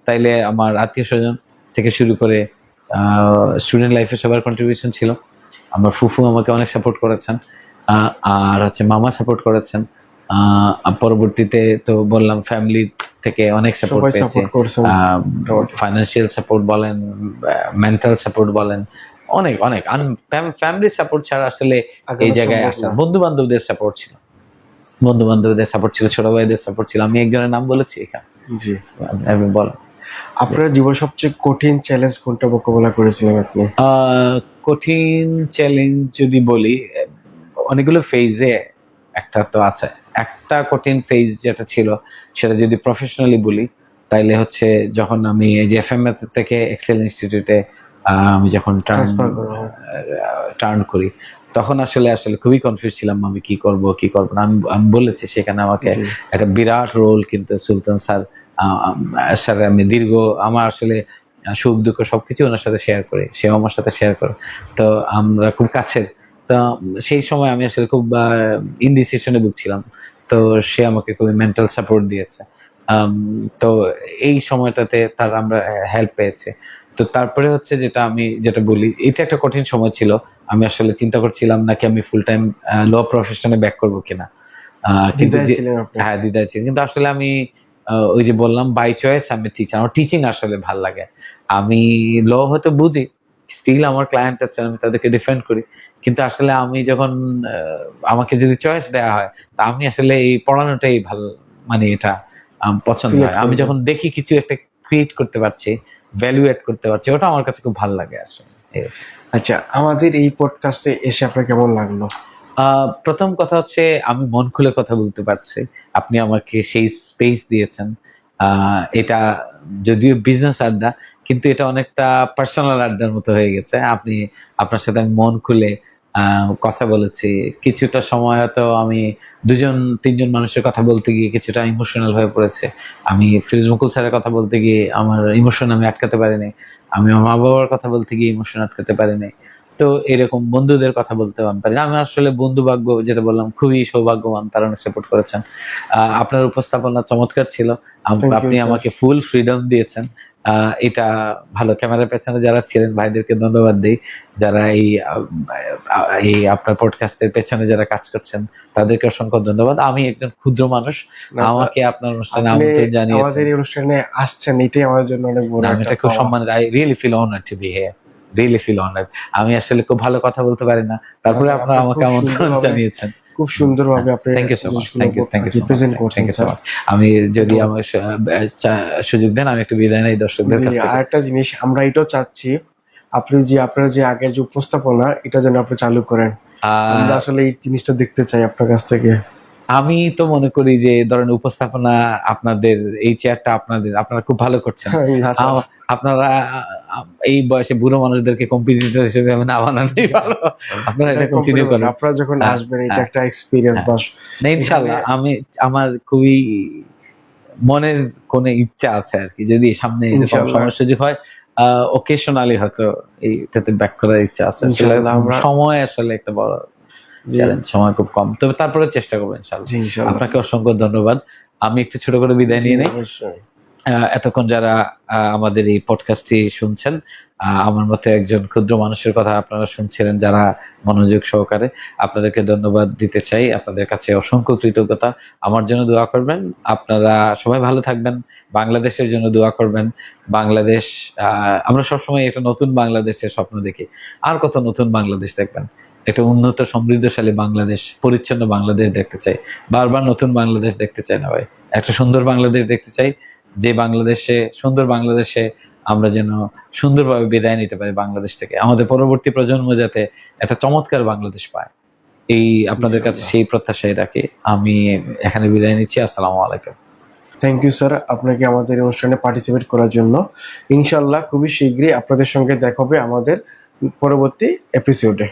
তাইলে আমার আত্মীয় স্বজন থেকে শুরু করে স্টুডেন্ট লাইফে সবার কন্ট্রিবিউশন ছিল। আমার ফুফু আমাকে অনেক সাপোর্ট করেছেন, আর হচ্ছে মামা সাপোর্ট করেছেন, পরবর্তীতে তো বললাম ফ্যামিলি থেকে অনেক সাপোর্ট পেয়েছি, ফাইন্যান্সিয়াল সাপোর্ট বলেন, মেন্টাল সাপোর্ট বলেন, অনেক অনেক। ফ্যামিলি সাপোর্ট ছাড়া আসলে এই জায়গায় আসা, বন্ধু বান্ধবদের সাপোর্ট ছিল, বন্ধু বান্ধবদের সাপোর্ট ছিল, ছোট ভাইদের সাপোর্ট ছিল। আমি একজনের নাম বলেছি এখানে, জি আপনি বলেন। আপনার জীবন সবচেয়ে কঠিন চ্যালেঞ্জ কোনটা মোকাবেলা করেছিলেন আপনি? কঠিন চ্যালেঞ্জ যদি বলি, অনেকগুলো ফেজে একটা তো আছে। একটা কঠিন ফেজ যেটা ছিল, সেটা যদি প্রফেশনালি বলি, তাইলে হচ্ছে যখন আমি এই যে এফএম থেকে এক্সেল ইনস্টিটিউটে আমি যখন টার্ন করি, তখন আসলে খুবই কনফিউজ ছিলাম, আমি কি করব না। আমি বলেছি সেখানে আমাকে একটা বিরাট রোল, কিন্তু সুলতান স্যার সাথে আমি আমার আসলে সুখ দুঃখ সবকিছু ওনার সাথে শেয়ার করি, সেও আমার সাথে শেয়ার করে, তো আমরা খুব কাছের। তো সেই সময় আমি আসলে খুব ইনডিসিশনে ভুগছিলাম, তো সে আমাকে খুবই মেন্টাল সাপোর্ট দিয়েছে। তো এই সময়টাতে আমরা হেল্প পেয়েছি। তো তারপরে হচ্ছে যেটা বলি, এটা একটা কঠিন সময় ছিল। আমি আসলে চিন্তা করছিলাম নাকি আমি ফুল টাইম ল প্রফেশনে ব্যাক করবো কিনা, কিন্তু হ্যাঁ দ্বিধায় ছিল। কিন্তু আসলে আমি ওই যে বললাম, বাই চয়েস আমি টিচার, আমার টিচিং আসলে ভাল লাগে। আমি ল হয়তো বুঝি, স্টিল আমার ক্লায়েন্ট আছে, আমি তাদেরকে ডিফেন্ড করি, কিন্তু আসলে আমি যখন আমাকে যদি চয়েস দেওয়া হয়, তা আমি আসলে এই পড়ানোটাই ভালো, মানে এটা পছন্দ হয়। আমি যখন দেখি কিছু একটা ক্রিয়েট করতে পারছি, ভ্যালু এড করতে পারছি, ওটা আমার কাছে খুব ভালো লাগে আসলে। আচ্ছা, আমাদের এই পডকাস্টে এসে আপনার কেমন লাগলো? প্রথম কথা হচ্ছে আমি মন খুলে কথা বলতে পারছি, আপনি আমাকে সেই স্পেস দিয়েছেন। এটা যদিও বিজনেস আড্ডা, কিন্তু এটা অনেকটা পার্সোনাল আড্ডার মতো হয়ে গেছে। আপনার সাথে আমি মন খুলে কথা বলেছি। কিছুটা সময় হয়তো আমি 2-3জন মানুষের কথা বলতে গিয়ে কিছুটা ইমোশনাল হয়ে পড়েছে। আমি ফিরোজ মুকুল স্যারের কথা বলতে গিয়ে আমার ইমোশন আমি আটকাতে পারিনি, আমি আমার মা বাবার কথা বলতে গিয়ে ইমোশন আটকাতে পারিনি। তো এরকম বন্ধুদের কথা বলতে পারি না। আমি আসলে বন্ধু ভাগ্য, যেটা বললাম, খুবই সৌভাগ্যবান, তারা অনেক সাপোর্ট করেছেন। আপনার উপস্থাপনা চমৎকার ছিল, আপনি আমাকে ফুল ফ্রিডম দিয়েছেন, এটা ভালো। ক্যামেরার পেছনে যারা ছিলেন ভাইদেরকে ধন্যবাদ দিই, যারা এই আপনার পডকাস্টের পেছনে যারা কাজ করছেন তাদেরকে অসংখ্য ধন্যবাদ। আমি একজন ক্ষুদ্র মানুষ, আমাকে আপনার অনুষ্ঠানে আমন্ত্রণ জানিয়েছেন, আমাদের এই অনুষ্ঠানে আসছেন, এটাই আমাদের জন্য অনেক বড় একটা খুব সম্মানের। I really feel honoured to be here. Really feel honoured. আমি আসলে খুব ভালো কথা বলতে পারি না, তারপরে আচ্ছা, আপনারা আপনি আমাকে খুব আমন্ত্রণ সুন্দরভাবে- জানিয়েছেন। খুব সুন্দরভাবে আপনি thank you so much, thank you present করছেন স্যার। আমি যদি আমার সুযোগ দেন আমি একটু বিদায় নেই দর্শকদের কাছ থেকে। আরেকটা জিনিস আমরা এটাও চাচ্ছি, আপনার যে আগের যে উপস্থাপনা এটা যেন আপনি চালু করেন। আমরা আসলে এই জিনিসটা দেখতে চাই আপনার কাছ থেকে। আমি তো মনে করি যে ধরেন উপস্থাপনা আপনাদের এই চেয়ারটা আপনারা খুব ভালো করছেন। আপনারা এই বয়সে বুড়ো মানুষদেরকে কম্পিটিটর হিসেবে আমি না বানানোই ভালো। আপনারা এটা কন্টিনিউ করেন। আপনারা যখন আসবেন এটা একটা এক্সপেরিয়েন্স বাস। না ইনশাআল্লাহ আমার খুবই মনের কোণে ইচ্ছা আছে আর কি, যদি সামনে এরকম সময় সুযোগ হয় ওকেশনালি হয়তো এইটাতে ব্যাক করার ইচ্ছা আছে। আসলে সময় আসলে একটা বড় চ্যালেঞ্জ, সময় খুব কম, তবে তারপরে চেষ্টা করবো ইনশাআল্লাহ। আপনাকে অসংখ্য ধন্যবাদ। আমি একটু ছোট করে বিদায় নিয়ে নেই। এতক্ষণ যারা আমাদের এই পডকাস্টটি শুনছেন, আমার মতে একজন ক্ষুদ্র মানুষের কথা আপনারা শুনছিলেন যারা মনোযোগ সহকারে, আপনাদেরকে ধন্যবাদ দিতে চাই। আপনাদের কাছে অসংখ্য কৃতজ্ঞতা। আমার জন্য দোয়া করবেন, আপনারা সবাই ভালো থাকবেন, বাংলাদেশের জন্য দোয়া করবেন। বাংলাদেশ, আমরা সবসময় একটা নতুন বাংলাদেশের স্বপ্ন দেখি, আর কত নতুন বাংলাদেশ দেখবেন, একটা উন্নত সমৃদ্ধশালী বাংলাদেশ, পরিচ্ছন্ন বাংলাদেশ দেখতে চাই। বারবার নতুন বাংলাদেশ দেখতে চাই না ভাই, একটা সুন্দর বাংলাদেশ দেখতে চাই, যে সুন্দর বাংলাদেশে আমরা যেন সুন্দরভাবে বিদায় নিতে পারি বাংলাদেশ থেকে, আমাদের পরবর্তী প্রজন্ম যাতে একটা চমৎকার বাংলাদেশ পায়, এই আপনাদের কাছে সেই প্রত্যাশাই রাখি। আমি এখানে বিদায় নিচ্ছি। আসসালামু আলাইকুম। থ্যাংক ইউ স্যার আপনাকে আমাদের অনুষ্ঠানে পার্টিসিপেট করার জন্য। ইনশাআল্লাহ খুবই শীঘ্রই আপনাদের সঙ্গে দেখা হবে আমাদের পরবর্তী এপিসোডে।